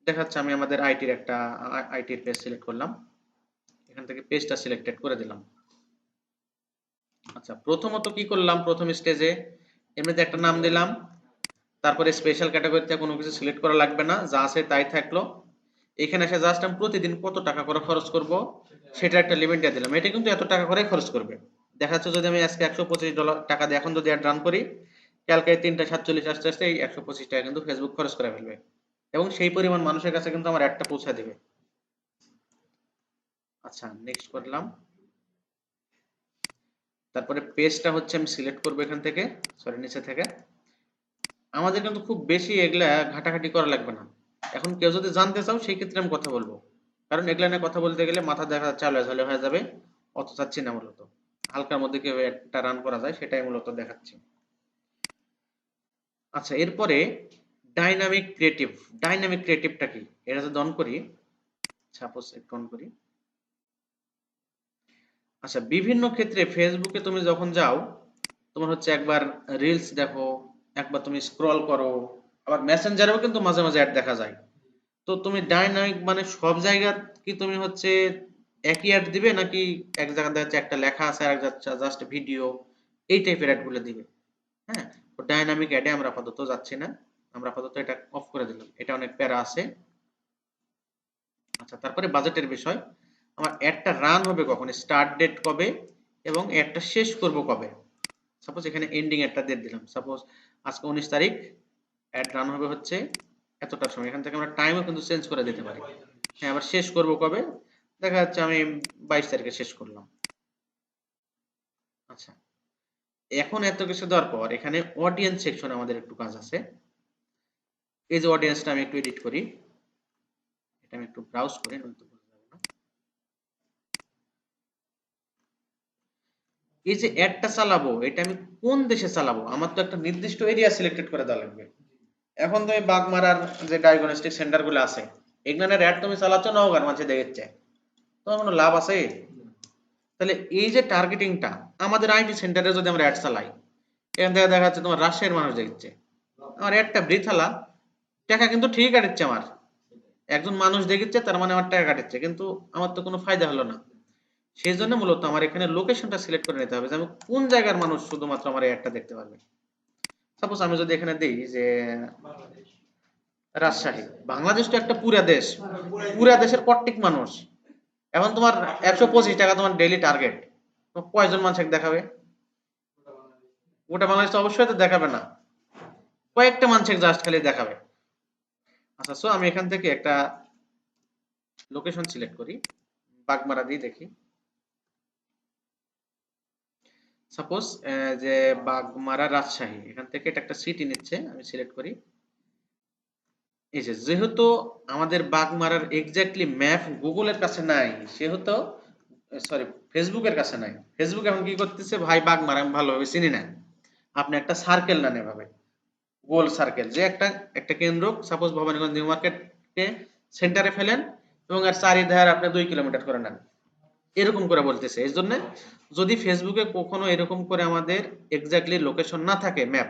দেখা যাচ্ছে আমি আমাদের আইটির পেজ সিলেক্ট করলাম, এখান থেকে পেজটা সিলেক্টেড করে দিলাম। আচ্ছা প্রথমত কি করলাম, প্রথম স্টেজে এমনিতে একটা নাম দিলাম, তারপরে স্পেশাল ক্যাটাগরিতে কোনো কিছু সিলেক্ট করা লাগবে না, যা আছে তাই থাকলো। এখানে এসে জাস্ট আমি প্রতিদিন কত টাকা করে খরচ করব সেটা একটা লিমিট দিয়ে দিলাম, এটা কিন্তু এত টাকা করে খরচ করবে। দেখা যাচ্ছে যদি আমি আজকে $125 টাকা দিয়ে এখন যদি অ্যাড রান করি, কালকে 3:47 আসতে আসতে এই 125 টাকা কিন্তু ফেসবুক খরচ করে ফেলবে, এবং সেই পরিমাণ মানুষের কাছে কিন্তু আমার অ্যাডটা পৌঁছে দিবে। আচ্ছা নেক্সট করলাম, তারপরে পেজটা হচ্ছে আমি সিলেক্ট করব এখান থেকে, সরি নিচে থেকে। আমাদের কিন্তু খুব বেশি এগুলা ঘাটাঘাটি করা লাগবে না। এখন কেউ যদি জানতে চাও সেই ক্ষেত্রে আমি কথা বলবো, কারণ এগুলা নিয়ে কথা বলতে গেলে মাথা দেখা চালে ঝালে হয়ে যাবে, অত চাচ্ছি না। মূলত হালকার মধ্যে কিভাবে একটা রান করা যায় সেটাই মূলত দেখাচ্ছি। আচ্ছা এরপরে ডাইনামিক ক্রিয়েটিভটা কি, এটা যদি অন করি, সাপোজ একটু অন করি। আচ্ছা বিভিন্ন ক্ষেত্রে ফেসবুকে তুমি যখন যাও, তোমার হচ্ছে একবার রিলস দেখো, একবার তুমি স্ক্রল করো, আবার মেসেঞ্জারেও কিন্তু মাঝে মাঝে অ্যাড দেখা যায়। তো তুমি ডাইনামিক মানে সব জায়গা কি তুমি হচ্ছে একই অ্যাড দিবে, নাকি এক জায়গায় দেখা যাচ্ছে একটা লেখা আছে আর এক জাস্ট ভিডিও, এই টাইপের অ্যাড গুলো দিবে? হ্যাঁ, তো ডাইনামিক অ্যাডে আমরা আপাতত যাচ্ছি না, আমরা আপাতত এটা অফ করে দিলাম, এটা অনেক প্যারা আছে। আচ্ছা তারপরে বাজেটের বিষয়, আমার অ্যাডটা রান হবে কখন, স্টার্ট ডেট কবে এবং অ্যাডটা শেষ করব কবে। সাপোজ এখানে এন্ডিং অ্যাডটা দিয়ে দিলাম, সাপোজ আজকে 19 তারিখ, অ্যাড রান হবে হচ্ছে এতটার সময়। এখান থেকে আমরা টাইমও কিন্তু চেঞ্জ করে দিতে পারি। হ্যাঁ আবার শেষ করব কবে, দেখা যাচ্ছে আমি 22 তারিখে শেষ করলাম। আচ্ছা এখন এত কিছু দেওয়ার পর এখানে অডিয়েন্স সেকশনে আমাদের একটু কাজ আছে। এই যে অডিয়েন্সটা আমি একটু এডিট করি, এটা আমি একটু ব্রাউজ করি, নয়তো বোঝা যাবে না। এই যে অ্যাডটা চালাবো এটা আমি কোন দেশে চালাবো, আমার তো একটা নির্দিষ্ট এরিয়া সিলেক্টেড করে দেওয়া লাগবে। এখন তুমি বাগমারার যে ডায়াগনস্টিক সেন্টার গুলো আছে, এগুলানের অ্যাড তুমি চালাচ্ছ নওগাঁর মাঝে দেখেছে, তোমার কোনো লাভ আছে? তাহলে এই যে টার্গেটিংটা, আমাদের আইটি সেন্টারে যদি আমরা অ্যাড চালাই, এখান থেকে দেখা যাচ্ছে তোমার রাজশাহীর মানুষ দেখছে, আমার অ্যাডটা বৃথালা, টাকা কিন্তু ঠিক কাটছে আমার, একজন মানুষ দেখছে তার মানে আমার টাকা কাটছে, কিন্তু আমার তো কোনো ফায়দা হলো না। সেই জন্য মূলত আমার এখানে লোকেশনটা সিলেক্ট করে নিতে হবে যে আমি কোন জায়গার মানুষ শুধুমাত্র আমার এই অ্যাডটা দেখতে পারবে। সাপোজ আমি যদি এখানে দিই যে রাজশাহী, বাংলাদেশ তো একটা পুরা দেশ, পুরা দেশের প্রত্যেক মানুষ, এখন তোমার 125 টাকা তোমার ডেইলি টার্গেট, কয়জন মানুষ দেখাবে? গোটা বাংলাদেশ তো অবশ্যই তো দেখাবে না, কয়েকটা মানুষ জাস্ট খালি দেখাবে। আচ্ছা সো আমি এখান থেকে একটা লোকেশন সিলেক্ট করি, বাগমারা দিয়ে দেখি। সাপোজ যে বাগমারা রাজশাহী, এখান থেকে এটা একটা সিটি নিচ্ছে, আমি সিলেক্ট করি। এই যে যেহেতু আমাদের বাগমারার এক্স্যাক্টলি ম্যাপ গুগলের কাছে নাই, সেহেতু সরি ফেসবুকের কাছে নাই, ফেসবুক এখন কি করতেছে, ভাই বাগমারা আমি ভালোভাবে চিনি না, আপনি একটা সার্কেল নেন এভাবে, গোল সার্কেল, যে একটা একটা কেন্দ্র, সাপোজ ভবানীগঞ্জ নিউ মার্কেটকে সেন্টারে ফেলেন এবং আর চারিধার আপনি 2 কিলোমিটার করে নেন, এরকম করে বলতেছে। এই জন্য যদি ফেসবুকে কখনো এরকম করে আমাদের এক্স্যাক্টলি লোকেশন না থাকে ম্যাপ,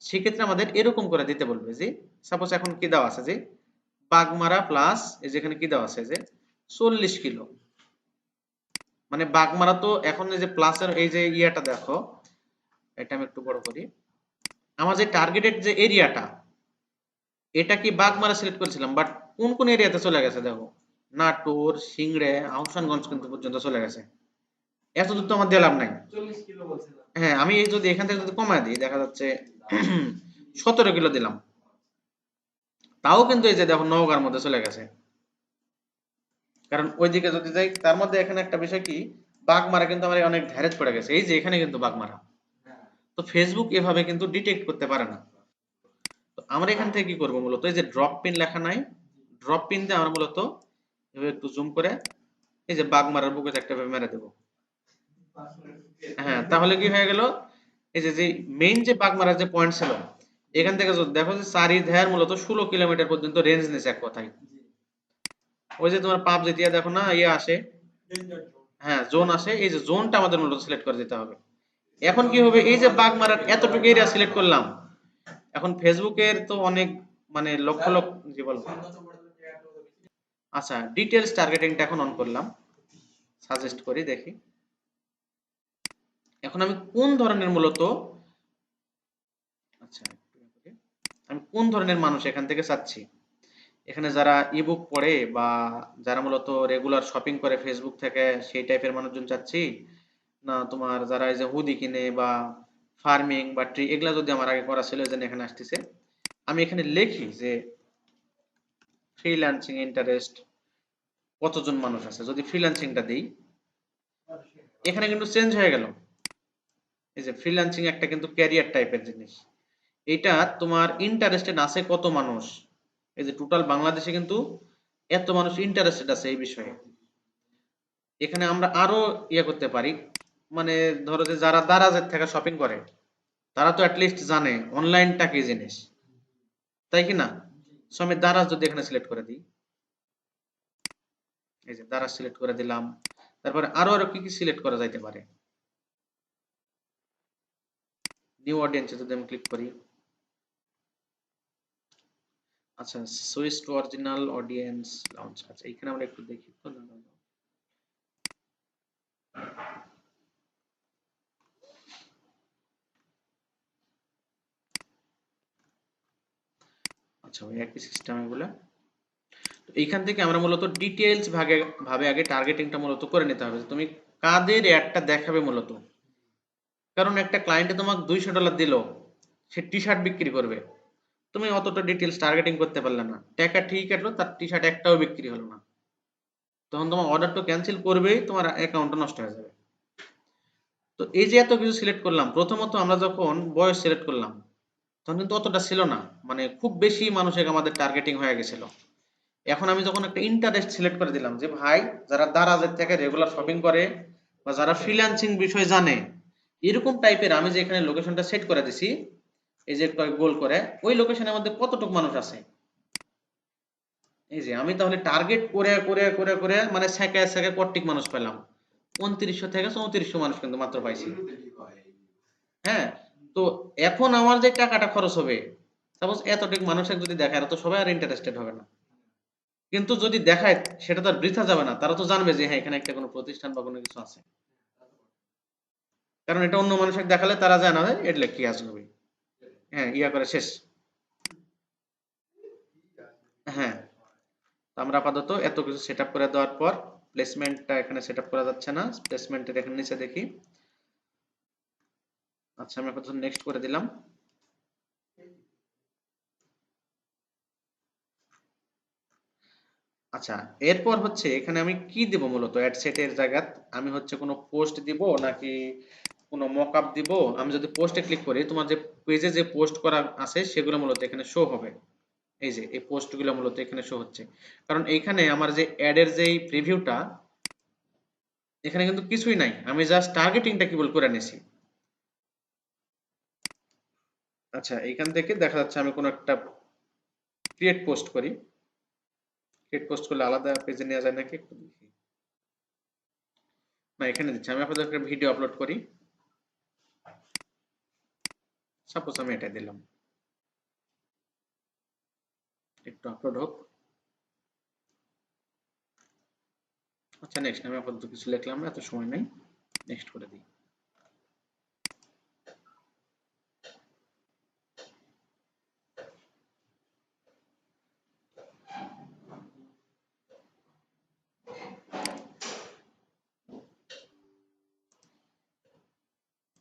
সেক্ষেত্রে আমাদের এরকম করে দিতে বলবে যে সাপোজ এখন কি দেওয়া আছে যে বাগমারা প্লাস এই যেখানে কি দেওয়া আছে যে 40 কিলো, মানে বাগমারা তো এখন এই যে প্লাসের এই যে ইয়াটা দেখো, এটা আমি একটু বড় করি, আমার যে টার্গেটেড যে এরিয়াটা এটা কি বাগমারা সিলেক্ট করেছিলাম, বাট কোন কোন এরিয়াতে চলে গেছে দেখো, নাটোর, সিংড়ে, আহসানগঞ্জ কিন্তু পর্যন্ত চলে গেছে। এত দূর তো আমার দিয়ে লাভ নাই। 40 কিলো বলছিলাম। হ্যাঁ, আমি এই যদি এখান থেকে যদি কমায় দিই দেখা যাচ্ছে 17 কিলো দিলাম, তাও কিন্তু এই যে দেখো নওগাঁর মধ্যে চলে গেছে। কারণ ওইদিকে যদি যাই, তার মধ্যে এখানে একটা বিষয় কি, বাগমারা কিন্তু আমার অনেক ঢেরেজ পড়ে গেছে, এই যে এখানে কিন্তু বাগমারা। তো ফেসবুক এভাবে কিন্তু ডিটেক্ট করতে পারে না। তো আমরা এখান থেকে কি করব মূলত, এই যে ড্রপ পিন লেখা নাই, ড্রপ পিন দিয়ে আমরা মূলত এভাবে একটু জুম করে এই যে বাগমারার বুকে একটা ভাবে মেরে দেবো। হ্যাঁ, তাহলে কি হয়ে গেল, এই যে যে মেইন যে বাগমারার যে পয়েন্ট ছিল, এখান থেকে যদি দেখো যে চারিধার মূলত 16 কিলোমিটার পর্যন্ত রেঞ্জ নিছে এক কথায়। ওই যে তোমার পাব যেতিয়া দেখো না ইয়ে আসে, হ্যাঁ জোন আসে, এই যে জোনটা আমাদের মূলত সিলেক্ট করে দিতে হবে। এখন কি হবে, এই যে বাগমারার এতটুকু এরিয়া সিলেক্ট করলাম, এখন ফেসবুকের তো অনেক মানে লক্ষ লক্ষ জি বলবো। আচ্ছা, ডিটেলস টার্গেটিংটা এখন অন করলাম, সাজেস্ট করি দেখি এখন আমি কোন ধরনের মূলত, আচ্ছা আমি কোন ধরনের মানুষ এখান থেকে চাচ্ছি। এখানে যারা ইবুক পড়ে বা যারা মূলত রেগুলার শপিং করে ফেসবুক থেকে সেই টাইপের মানুষজন চাচ্ছি, না তোমার যারা এই যে হুডি কিনে বা ফার্মিং বা ট্রি এগুলা যদি আমার আগে করা ছিল, যেন এখানে আসতেছে। আমি এখানে লিখি যে ফ্রিল্যান্সিং ইন্টারেস্ট কতজন মানুষ আছে, যদি ফ্রিল্যান্সিংটা দিই এখানে কিন্তু চেঞ্জ হয়ে গেল। এই যে ফ্রিল্যান্সিং একটা কিন্তু ক্যারিয়ার টাইপের জিনিস, এটা তোমার ইন্টারেস্টেড আছে কত মানুষ, এই যে টোটাল বাংলাদেশে কিন্তু এত মানুষ ইন্টারেস্টেড আছে এই বিষয়ে। এখানে আমরা আরো ইয়ে করতে পারি, মানে ধরো যে যারা দারাজের থেকে শপিং করে তারা তো অ্যাটলিস্ট জানে অনলাইনটা কি জিনিস, তাই কি না? সো আমি দারাজ যদি এখানে সিলেক্ট করে দিই, এই যে দারাজ সিলেক্ট করে দিলাম, তারপরে আরো আরো কি কি সিলেক্ট করা যাইতে পারে, নিউ অডিয়েন্সে যদি আমি ক্লিক করি, আচ্ছা switch to original audience launch, আচ্ছা এখানে আমরা একটু দেখি তো, না, না, না। আচ্ছা ওই একই সিস্টেম এগুলা। তো এইখান থেকে আমরা মূলত ডিটেইলস ভাবে আগে টার্গেটিংটা মূলত করে নিতে হবে, তুমি কাদের অ্যাডটা দেখাবে মূলত। কারণ একটা ক্লায়েন্টে তোমাকে $200 দিল, সে টি শার্ট বিক্রি করবে, তুমি অতটা ডিটেইলস টার্গেটিং করতে পারলে না, টাকা ঠিক কাটলো, তার টি শার্ট একটাও বিক্রি হলো না, তখন তোমার অর্ডারটা ক্যান্সেল করবেই, তোমার অ্যাকাউন্টটা নষ্ট হয়ে যাবে। তো এই যে এত কিছু সিলেক্ট করলাম, প্রথমত আমরা যখন বয়স সিলেক্ট করলাম তখন কিন্তু অতটা ছিল না, মানে খুব বেশি মানুষের আমাদের টার্গেটিং হয়ে গেছিল। এখন আমি যখন একটা ইন্টারেস্ট সিলেক্ট করে দিলাম যে ভাই যারা দারাজের থেকে রেগুলার শপিং করে বা যারা ফ্রিল্যান্সিং বিষয় জানে, এরকম টাইপের আমি যে এখানে লোকেশনটা সেট করে দিছি, এই যে একটা গোল করে ওই লোকেশনের মধ্যে কতটুকু মানুষ আছে, এই যে আমি তাহলে টার্গেট করে করে করে করে মানে সেকে সেকে কট্টিক মানুষ পেলাম, 2900 থেকে 3400 মানুষ কিন্তু মাত্র পাইছি। হ্যাঁ, তো এখন আমার যে টাকাটা খরচ হবে, সাপোজ এতটুকু মানুষের যদি দেখায় তো সবাই আর ইন্টারেস্টেড হবে না, কিন্তু যদি দেখায় সেটা তো আর বৃথা যাবে না, তারা তো জানবে যে হ্যাঁ এখানে একটা কোনো প্রতিষ্ঠান বা কোনো কিছু আছে। কারণ এটা অন্য মানুষকে দেখালে তারা জানে না এটা কি আসবে, হ্যাঁ ইয়া করে শেষ। হ্যাঁ, তো আমরা আপাতত এত কিছু সেট আপ করে দেওয়ার পর প্লেসমেন্টটা এখানে সেট আপ করা যাচ্ছে না, প্লেসমেন্টের এখানে নিচে দেখি। আচ্ছা আমি আপাতত নেক্সট করে দিলাম। আচ্ছা, এরপর হচ্ছে এখানে আমি কি দেব মূলত অ্যাড সেটের জায়গা, আমি হচ্ছে কোনো পোস্ট দিব নাকি কোনো মকআপ দিব। আমি যদি পোস্টে ক্লিক করি, তোমার যে পেজে যে পোস্ট করা আছে সেগুলো মূলত এখানে শো হবে, এই যে এই পোস্টগুলো মূলত এখানে শো হচ্ছে। কারণ এইখানে আমার যে অ্যাডের যে প্রিভিউটা, এখানে কিন্তু কিছুই নাই, আমি জাস্ট টার্গেটিংটা কেবল করে নিয়েছি। আচ্ছা এইখান থেকে দেখা যাচ্ছে আমি কোনো একটা ক্রিয়েট পোস্ট করি, ক্রিয়েট পোস্ট করলে আলাদা পেজে নেওয়া যায় নাকি একটু দেখি। না এখানে দিচ্ছি, আমি আপনাদের একটা ভিডিও আপলোড করি, সাপোজ আমি এটা দিলাম, একটু আপলোড হোক। আচ্ছা নেক্সট, আমি আপাতত কিছু লিখলাম না, এত সময় নেই, নেক্সট করে দিই।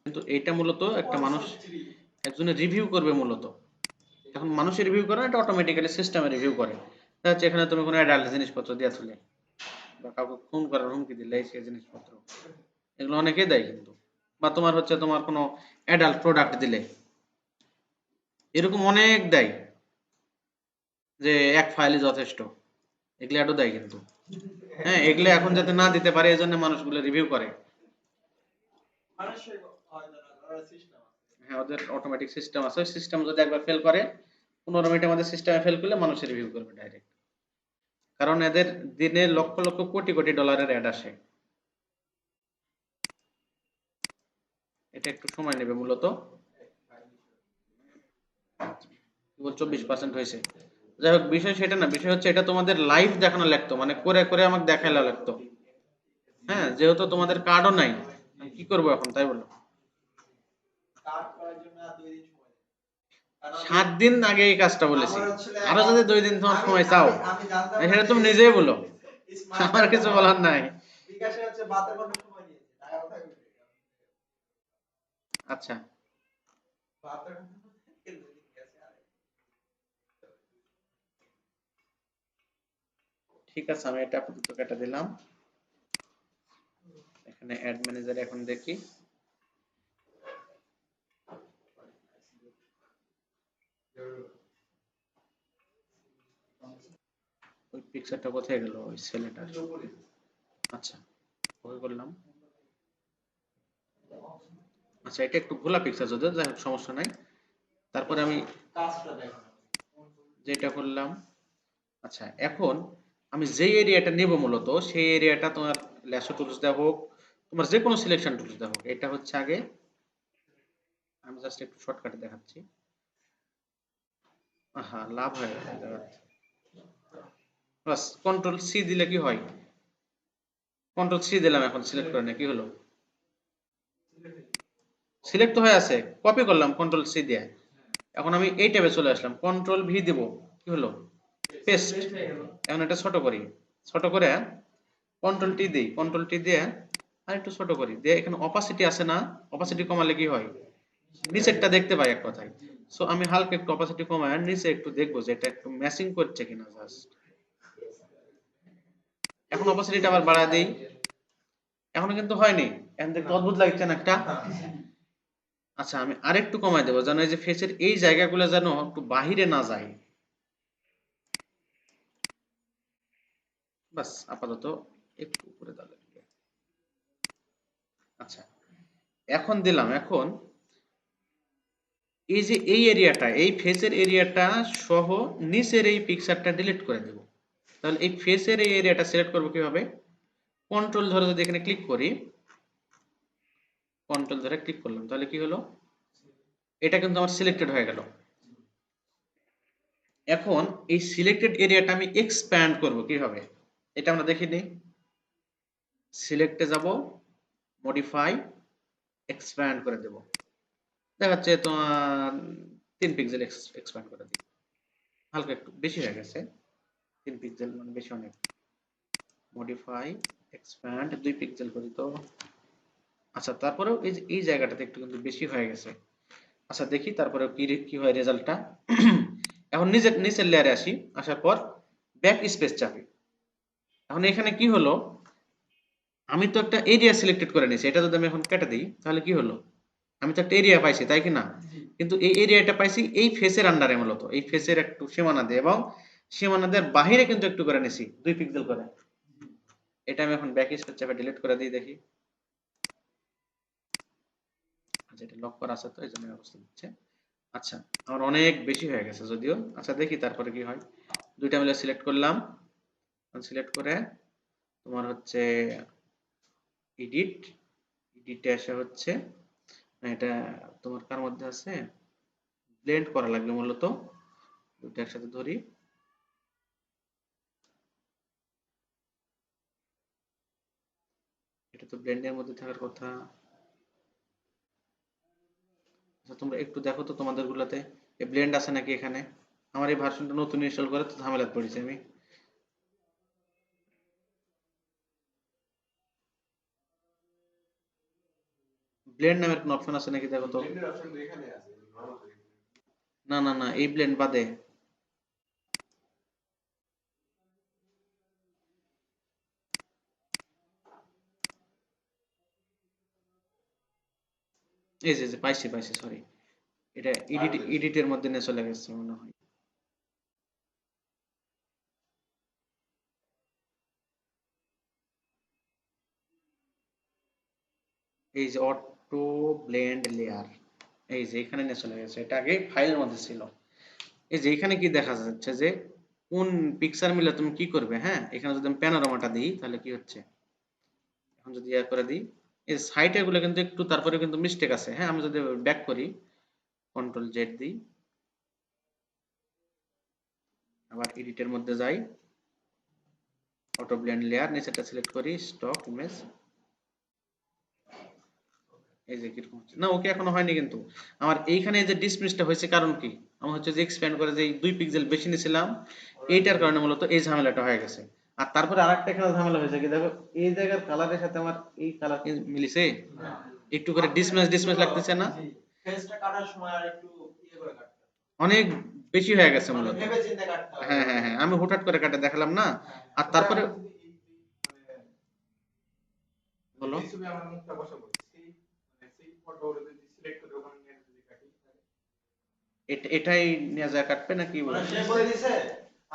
কিন্তু এটা মূলত একটা মানুষ, একজনের রিভিউ করবে মূলত। এখন মানুষের রিভিউ করে না, এটা অটোমেটিক্যালি সিস্টেমে রিভিউ করে। দেখা যাচ্ছে এখানে তুমি কোনো অ্যাডাল্ট জিনিসপত্র দিয়ে তুলে বা কাউকে খুন করার হুমকি দিলে সেই জিনিসপত্র, এগুলো অনেকেই দেয় কিন্তু। বা তোমার হচ্ছে তোমার কোনো অ্যাডাল্ট প্রোডাক্ট দিলে, এরকম অনেক দেয় যে এক ফাইলই যথেষ্ট, এগুলো অ্যাডও দেয় কিন্তু। হ্যাঁ, এগুলো এখন যাতে না দিতে পারে এই জন্য মানুষগুলো রিভিউ করে। হ্যাঁ, ওদের অটোমেটিক সিস্টেম আছে, ওই সিস্টেম যদি একবার ফেল করে, 15 মিনিটের মধ্যে সিস্টেমে ফেল করলে মানুষের রিভিউ করবে ডাইরেক্ট। কারণ এদের দিনে লক্ষ লক্ষ কোটি কোটি ডলারের অ্যাড আসে। এটা একটু সময় নেবে মূলত, কেবল 24% হয়েছে। যাই হোক, বিষয় সেটা না, বিষয় হচ্ছে এটা তোমাদের লাইভ দেখানো লাগতো, মানে করে করে আমাকে দেখাইলা লাগতো। হ্যাঁ, যেহেতু তোমাদের কার্ডও নাই, আমি কি করবো এখন তাই বলো। 7 দিন আগে এই কাজটা বলেছি, আরো যদি 2 দিন তোমার সময় চাও, সেটা তুমি নিজেই বলো, আমার কিছু বলার নাই। আচ্ছা ঠিক আছে, আমি এটা আপাতত কেটে দিলাম। এখানে অ্যাড ম্যানেজারে এখন দেখি, ওই পিকচারটা কোথায় গেল, ওই ছেলেটা। আচ্ছা, ওকে করলাম। আচ্ছা, এটা একটু ভোলা পিকচার যদিও, যাই হোক সমস্যা নাই। তারপরে আমি যেটা করলাম, আচ্ছা এখন আমি যে এরিয়াটা নেব মূলত, সেই এরিয়াটা তোমার ল্যাসো টুলস দেওয়া হোক, তোমার যে কোনো সিলেকশন টুলস দেওয়া হোক, এটা হচ্ছে আগে, আমি জাস্ট একটু শর্টকাটে দেখাচ্ছি। হ্যাঁ, লাভ হয়ে গেল দেখাচ্ছি। বাস কন্ট্রোল সি দিলে কি হয়, কন্ট্রোল সি দিলাম, এখন সিলেক্ট করে না, কি হলো, সিলেক্ট তো হয়ে আছে, কপি করলাম কন্ট্রোল সি দিয়ে। এখন আমি এই ট্যাবে চলে আসলাম, কন্ট্রোল ভি দিব, কি হলো, পেস্ট। এখন এটা ছোট করি, ছোট করে কন্ট্রোল টি দিই, কন্ট্রোল টি দিয়ে আর একটু ছোট করি, দিয়ে এখানে অপাসিটি আছে না, অপাসিটি কমালে কি হয়, নিচেরটা দেখতে পাই এক কথায়। সো আমি হালকা একটু অপাসিটি কমায় আর নিচে একটু দেখবো যে এটা একটু ম্যাচিং করছে কিনা জাস্ট। এখন অপাসিটিটা আবার বাড়ায় দেই, এখনো কিন্তু হয়নি, এখন দেখতে অদ্ভুত লাগছে না একটা। আচ্ছা, আমি আরেকটু কমাই দেবো যেন এই যে ফেসের এই জায়গাগুলো যেন একটু বাহিরে না যায়। বাস আপাতত একটু উপরে দাও। আচ্ছা, এখন দিলাম, এখন এই যে এই এরিয়াটা, এই ফেসের এরিয়াটা সহ নিচের এই পিকচারটা ডিলিট করে দেব। তাহলে এই ফেসের এই এরিয়াটা সিলেক্ট করবো কিভাবে, কন্ট্রোল ধরে যদি এখানে ক্লিক করি, কন্ট্রোল ধরে ক্লিক করলাম, তাহলে কি হলো, এটা কিন্তু আমার সিলেক্টেড হয়ে গেল। এখন এই সিলেক্টেড এরিয়াটা আমি এক্সপ্যান্ড করব কিভাবে, এটা আমরা দেখি নিই। সিলেক্টে যাব, মডিফাই, এক্সপ্যান্ড করে দেব, দেখাচ্ছে তোমার 3 পিক্সেল এক্সপ্যান্ড করে দিই, হালকা একটু বেশি হয়ে গেছে, 3 পিক্সেল মানে বেশি অনেক। মডিফাই, এক্সপ্যান্ড 2 পিক্সেল করি তো। আচ্ছা, তারপরেও এই যে এই জায়গাটাতে একটু কিন্তু বেশি হয়ে গেছে। আচ্ছা দেখি তারপরে কি হয় রেজাল্টটা। এখন নিচের লেয়ারে আসি, আসার পর ব্যাক স্পেস চাপি। এখন এখানে কি হলো, আমি তো একটা এরিয়া সিলেক্টেড করে নিয়েছি, এটা যদি আমি এখন কেটে দিই তাহলে কি হলো, আমি তো একটা এরিয়া পাইছি তাই কি না, কিন্তু এই এরিয়াটা পাইছি এই ফেসের আন্ডারে, মূলত এই ফেসের একটু সীমানা দিয়ে, এবং সীমানা দিয়ে বাহিরে কিন্তু একটু করে নিয়েছি 2 পিক্সেল করে। এটা আমি এখন ব্যাক স্পেস চাপে ডিলিট করে দিই, দেখি। আচ্ছা, এটা লক করা আছে তো এই জন্য অবস্থা দিচ্ছে। আচ্ছা, আমার অনেক বেশি হয়ে গেছে যদিও। আচ্ছা দেখি তারপরে কি হয়, দুইটা মিলে সিলেক্ট করলাম, সিলেক্ট করে তোমার হচ্ছে এডিটে আসা হচ্ছে না, এটা তোমার কার মধ্যে আছে, ব্লেন্ড করা লাগবে মূলত। দুটো একসাথে ধরি, এটা তো ব্লেন্ডের মধ্যে থাকার কথা। আচ্ছা তোমরা একটু দেখো তো তোমাদের গুলাতে এই ব্লেন্ড আছে নাকি এখানে। আমার এই ভার্সনটা নতুন ইনস্টল করে তো ঝামেলায় পড়েছি আমি। ব্লেন্ড নামের কোন অপশন আছে নাকি দেখো তো। ব্লেন্ডের অপশন তো এখানে আছে না না না, এই ব্লেন্ড বাদে। এই যে পাইছি পাইছি, সরি, এটা এডিটের মধ্যে নিয়ে চলে গেছে মনে হয়। এই যে অটো ব্লেন্ড লেয়ার, এই যে এখানে নিয়ে চলে গেছে, এটা আগে ফাইলের মধ্যে ছিল। এই যে এখানে কি দেখা যাচ্ছে যে কোন পিকচার মিলে তুমি কি করবে। হ্যাঁ, এখানে যদি আমি প্যানোরামাটা দিই তাহলে কি হচ্ছে, এখন যদি ইয়া করে দিই, এই সাইটে গুলো কিন্তু একটু তারপরে কিন্তু মিস্টেক আছে। হ্যাঁ, আমি যদি ব্যাক করি, কন্ট্রোল জেড দিই, আবার এডিটের মধ্যে যাই, অটো ব্লেন্ড লেয়ার নিচেটা সিলেক্ট করি, স্টক ইমেজ, এই যে কিরকম হচ্ছে না। ওকে এখনো হয়নি কিন্তু আমার এইখানে যে ডিসমিসটা হয়েছে কারণ কি, আমার হচ্ছে যে এক্সপ্যান্ড করে যে 2 পিক্সেল বেশি নিয়েছিলাম, এইটার কারণে মূলত এই ঝামেলাটা হয়ে গেছে। আর তারপরে আরেকটা এখানে ঝামেলা হয়েছে কি দেখো, এই জায়গার কালারের সাথে আমার এই কালার কি মিলিছে, একটু করে ডিসম্যাচ লাগতেছে না, ফেসটা কাটার সময় আর একটু ইয়ে করে কাটতে অনেক বেশি হয়ে গেছে মানে মূলত। ভেবে চিন্তে কাটতে হবে। হ্যাঁ হ্যাঁ হ্যাঁ, আমি হুটহাট করে কাটে দেখালাম না। আর ওটা তারপরে আমি যদি বলো, এই ছবি আমার মুখটা বসাবো সেই ফটো যদি সিলেক্ট করে ওখানে নিয়ে যদি কাটি তাহলে এটাই নিয়ে যা কাটবে নাকি মানে সে বলে দিছে।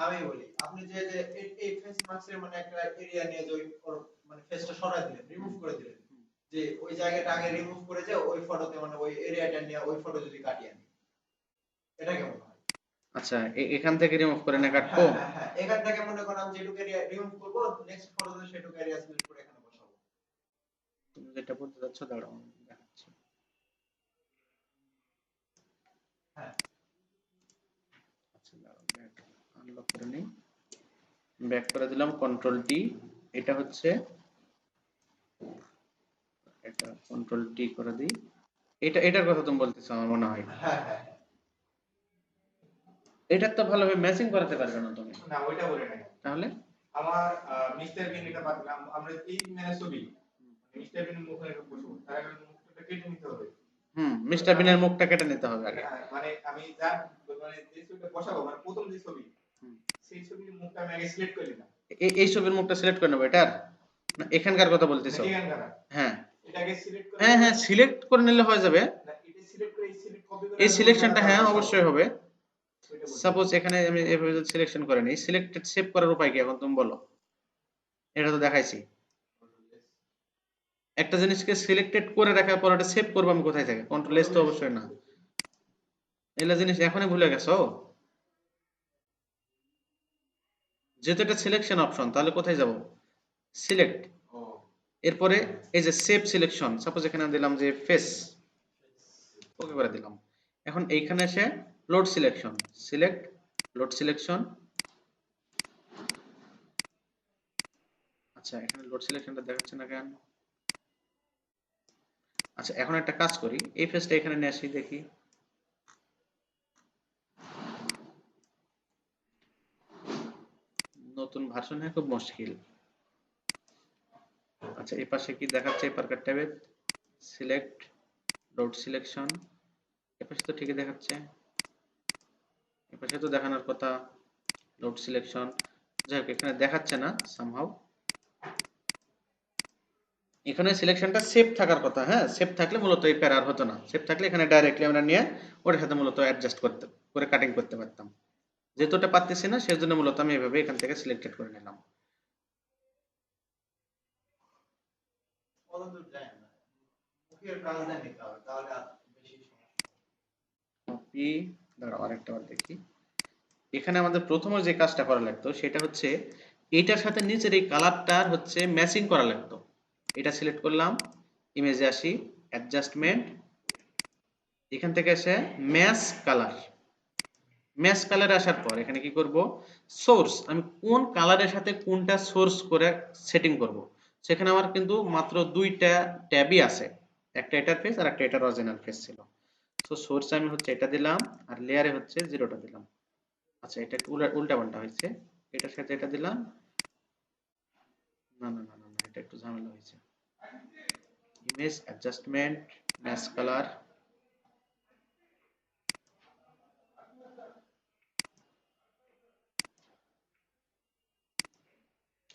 আমি বলি আপনি যে যে এই ফেস মাস্কের মানে একটা এরিয়া নিয়ে যে মানে ফেসটা সরাই দিলেন, রিমুভ করে দিলেন, যে ওই জায়গাটা আগে রিমুভ করে যে ওই ফটোতে মানে ওই এরিয়াটা নিয়ে ওই ফটো যদি কাটিয়ে আনি, এটা কেমন হয়? আচ্ছা এখান থেকে রিমুভ করে না কাটবো। হ্যাঁ এখান থেকে মনে করেন আমি যেটুকু এরিয়া রিমুভ করব, নেক্সট ফটোতে সেটুকু এরিয়া সিলেক্ট করে এখানে বসাবো। তুমি যেটা বলতে চাচ্ছ দাঁড়াও আমি দেখাচ্ছি। হ্যাঁ আচ্ছা দাঁড়াও, ব্যাক আনলক করে নিই, ব্যাক করে দিলাম, কন্ট্রোল টি, এটা হচ্ছে, এটা কন্ট্রোল টি করে দিই, এটার কথা তুমি বলতেছো আমার মনে হয়। হ্যাঁ হ্যাঁ এটা তো ভালোভাবে ম্যাচিং করাতে পারবে না তুমি, না ওইটা বলে নাই তাহলে আমার মিস্টার বিন এটা বাদলাম আমরা এই মানে ছবি মিস্টার বিন মুখে একটা বসবো তার আগে মুখটা কেটে নিতে হবে। মিস্টার বিনের মুখটা কেটে নিতে হবে আগে। মানে আমি যা মানে যে ছবিটা বসাবো মানে প্রথম যে ছবি সেই ছবির মুখটা আমি আগে সিলেক্ট করে নিলাম। এই ছবির মুখটা সিলেক্ট করে নেবো এটার, না এখানকার কথা বলতেছো? এখানকার হ্যাঁ এটা আগে সিলেক্ট করে হ্যাঁ হ্যাঁ, সিলেক্ট করে নিলে হয়ে যাবে। না এটা সিলেক্ট করে এই সিলেক্ট কপি করে এই আমি সিলেকশনটা ওইখানে হ্যাঁ বসাবো। অবশ্যই হবে। ওইটা বলি সাপোজ এখানে আমি এভাবে যদি সিলেকশন করে নিই, সিলেক্টেড সেভ করার উপায় কি এখন তুমি বলো, এটা তো দেখাইছি। একটা জিনিসকে সিলেক্টেড করে রাখার পর এটা সেভ করবো আমি কোথায় থেকে, কন্ট্রোল এস তো অবশ্যই না। এগুলা জিনিস এখনই ভুলে গেছো, যেহেতু এটা সিলেকশন অপশন তাহলে কোথায় যাব, সিলেক্ট, ও এরপরে এই যে সেভ সিলেকশন, সাপোজ এখানে দিলাম যে ফেস, ওকে করে দিলাম। এখন এইখানে এসে load selection, select load selection. আচ্ছা এখানে লোড সিলেকশনটা দেখাচ্ছে না কেন। আচ্ছা এখন একটা কাজ করি, এই ফেসটা এখানে নিয়ে আসি দেখি। নতুন ভার্সনে খুব মুশকিল। আচ্ছা এই পাশে কি দেখাচ্ছে, পার্কার ট্যাবে সিলেক্ট লোড সিলেকশন, এই পাশে তো ঠিকই দেখাচ্ছে, এই পাশে তো দেখানোর কথা লোড সিলেকশন, যাই হোক এখানে দেখাচ্ছে না সামহাউ। এখানে সিলেকশনটা সেভ থাকার কথা, হ্যাঁ সেভ থাকলে মূলত এই প্যারার হতো না, সেভ থাকলে এখানে ডাইরেক্টলি আমরা নিয়ে ওর সাথে মূলত অ্যাডজাস্ট করতে করে কাটিং করতে পারতাম। যেহেতু ওটা পারতেছি না সেজন্য মূলত আমি এভাবে এখান থেকে সিলেক্টেড করে নিলাম। কত দূর যায় না মুখের কাজ না নিতে হবে তাহলে আর বেশি সমস্যা। কপি, দাঁড়াও আরেকটা বার দেখি। এখানে আমাদের প্রথমে যে কাজটা করা লাগতো সেটা হচ্ছে এইটার সাথে নিচের এই কালারটার হচ্ছে ম্যাচিং করা লাগতো। এটা সিলেক্ট করলাম, ইমেজে আসি, অ্যাডজাস্টমেন্ট, এখান থেকে এসে ম্যাচ কালারে আসার পর এখানে কি করব, সোর্স, আমি কোন কালারের সাথে কোনটা সোর্স করে সেটিং করব। সেখানে আমার কিন্তু মাত্র দুইটা ট্যাবই আছে, একটা এটার ফেস আর একটা এটার অরিজিনাল ফেস ছিল। সো সোর্স আমি হচ্ছে এটা দিলাম, আর লেয়ারে হচ্ছে 0টা দিলাম। আচ্ছা, এটা একটু উল্টা পাল্টা হয়েছে, এটার সাথে এটা দিলাম, না না না না না, এটা একটু ঝামেলা হয়েছে। ইমেজ অ্যাডজাস্টমেন্ট, ম্যাচ কালার,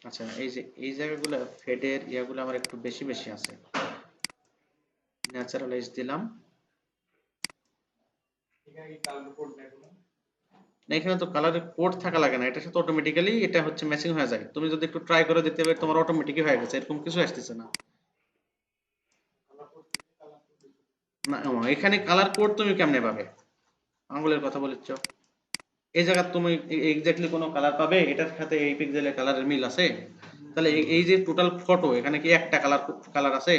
আচ্ছা এই যে এই জায়গাগুলো ফেডের ইয়াগুলো আমার একটু বেশি বেশি আছে, ন্যাচারালাইজ দিলাম। না, এখানে তো কালারের কোড থাকা লাগে না, এটার সাথে অটোমেটিক্যালি এটা হচ্ছে ম্যাচিং হয়ে যায়। তুমি যদি একটু ট্রাই করে দিতে পারো, তোমার অটোমেটিকই হয়ে গেছে, এরকম কিছু আসতেছে না। না, এখানে কালার কোড তুমি কেমনে পাবে? আঙ্গুলের কথা বলেছ, এই জায়গা তুমি এক্স্যাক্টলি কোনো কালার পাবে এটার সাথে এই পিক্সেলের কালারের মিল আছে? তাহলে এই যে টোটাল ফটো, এখানে কি একটা কালার আছে?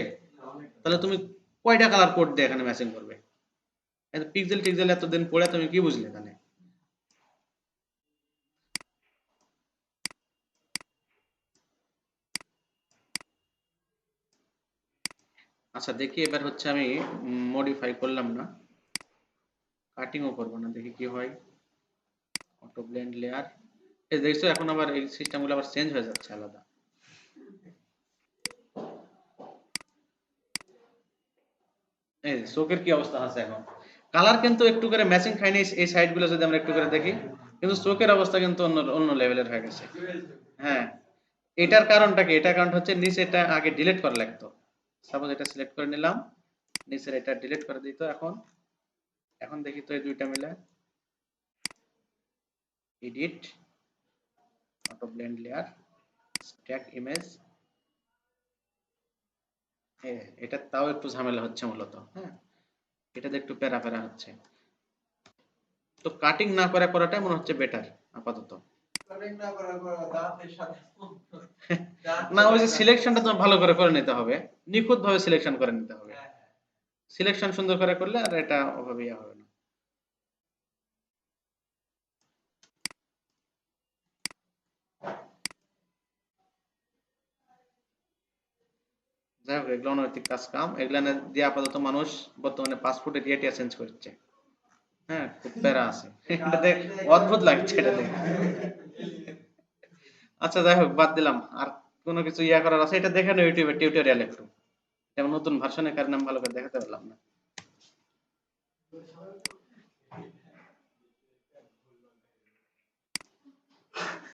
তাহলে তুমি কয়টা কালার কোড দিয়ে এখানে ম্যাচিং করবে? এত পিক্সেল টিক্সেল এতদিন পড়ে তুমি কি বুঝলে এখানে? আচ্ছা দেখি, এবার হচ্ছে আমি মডিফাই করলাম না, কাটিংও করবো না, দেখি কি হয়। অটো ব্লেন্ড লেয়ার, এই দেখছো এখন আবার এই সিস্টেমগুলো আবার চেঞ্জ হয়ে যাচ্ছে আলাদা। এই চোখের কি অবস্থা আছে এখন, কালার কিন্তু একটু করে ম্যাচিং খায়নি এই সাইড গুলো যদি আমরা একটু করে দেখি, কিন্তু চোখের অবস্থা কিন্তু অন্য অন্য লেভেলের হয়ে গেছে। হ্যাঁ, এটার কারণটা কি? এটার কারণ হচ্ছে নিচে এটা আগে ডিলিট করা লাগতো। সাপোজ এটা সিলেক্ট করে নিলাম, নিচের এটা ডিলিট করে দিত, এখন এখন দেখি তো এই দুইটা মিলে edit, auto blend layer, stack image, এটা তাও একটু ঝামেলা হচ্ছে মূলত। হ্যাঁ, এটাতে একটু প্যারা প্যারা হচ্ছে। তো কাটিং না করাটাই মনে হচ্ছে বেটার আপাতত। না, ওই যে সিলেকশনটা তোমার ভালো করে করে নিতে হবে, নিখুঁত ভাবে সিলেকশন করে নিতে হবে। সিলেকশন সুন্দর করে করলে আর এটা ওভাবে ইয়া হবে না। যাই হোক, এগুলো অনৈতিক কাজ কাম, এগুলা দিয়ে আপাতত মানুষ বর্তমানে পাসপোর্টের ইয়েটা চেঞ্জ করছে। হ্যাঁ, খুব প্যারা আছে এটাতে, অদ্ভুত লাগছে এটাতে। আচ্ছা যাই হোক, বাদ দিলাম। আর কোনো কিছু ইয়া করার আছে? এটা দেখে নাও ইউটিউবে টিউটোরিয়াল একটু, যেমন নতুন ভার্সনের কারণে আমি ভালো করে দেখাতে পারলাম না।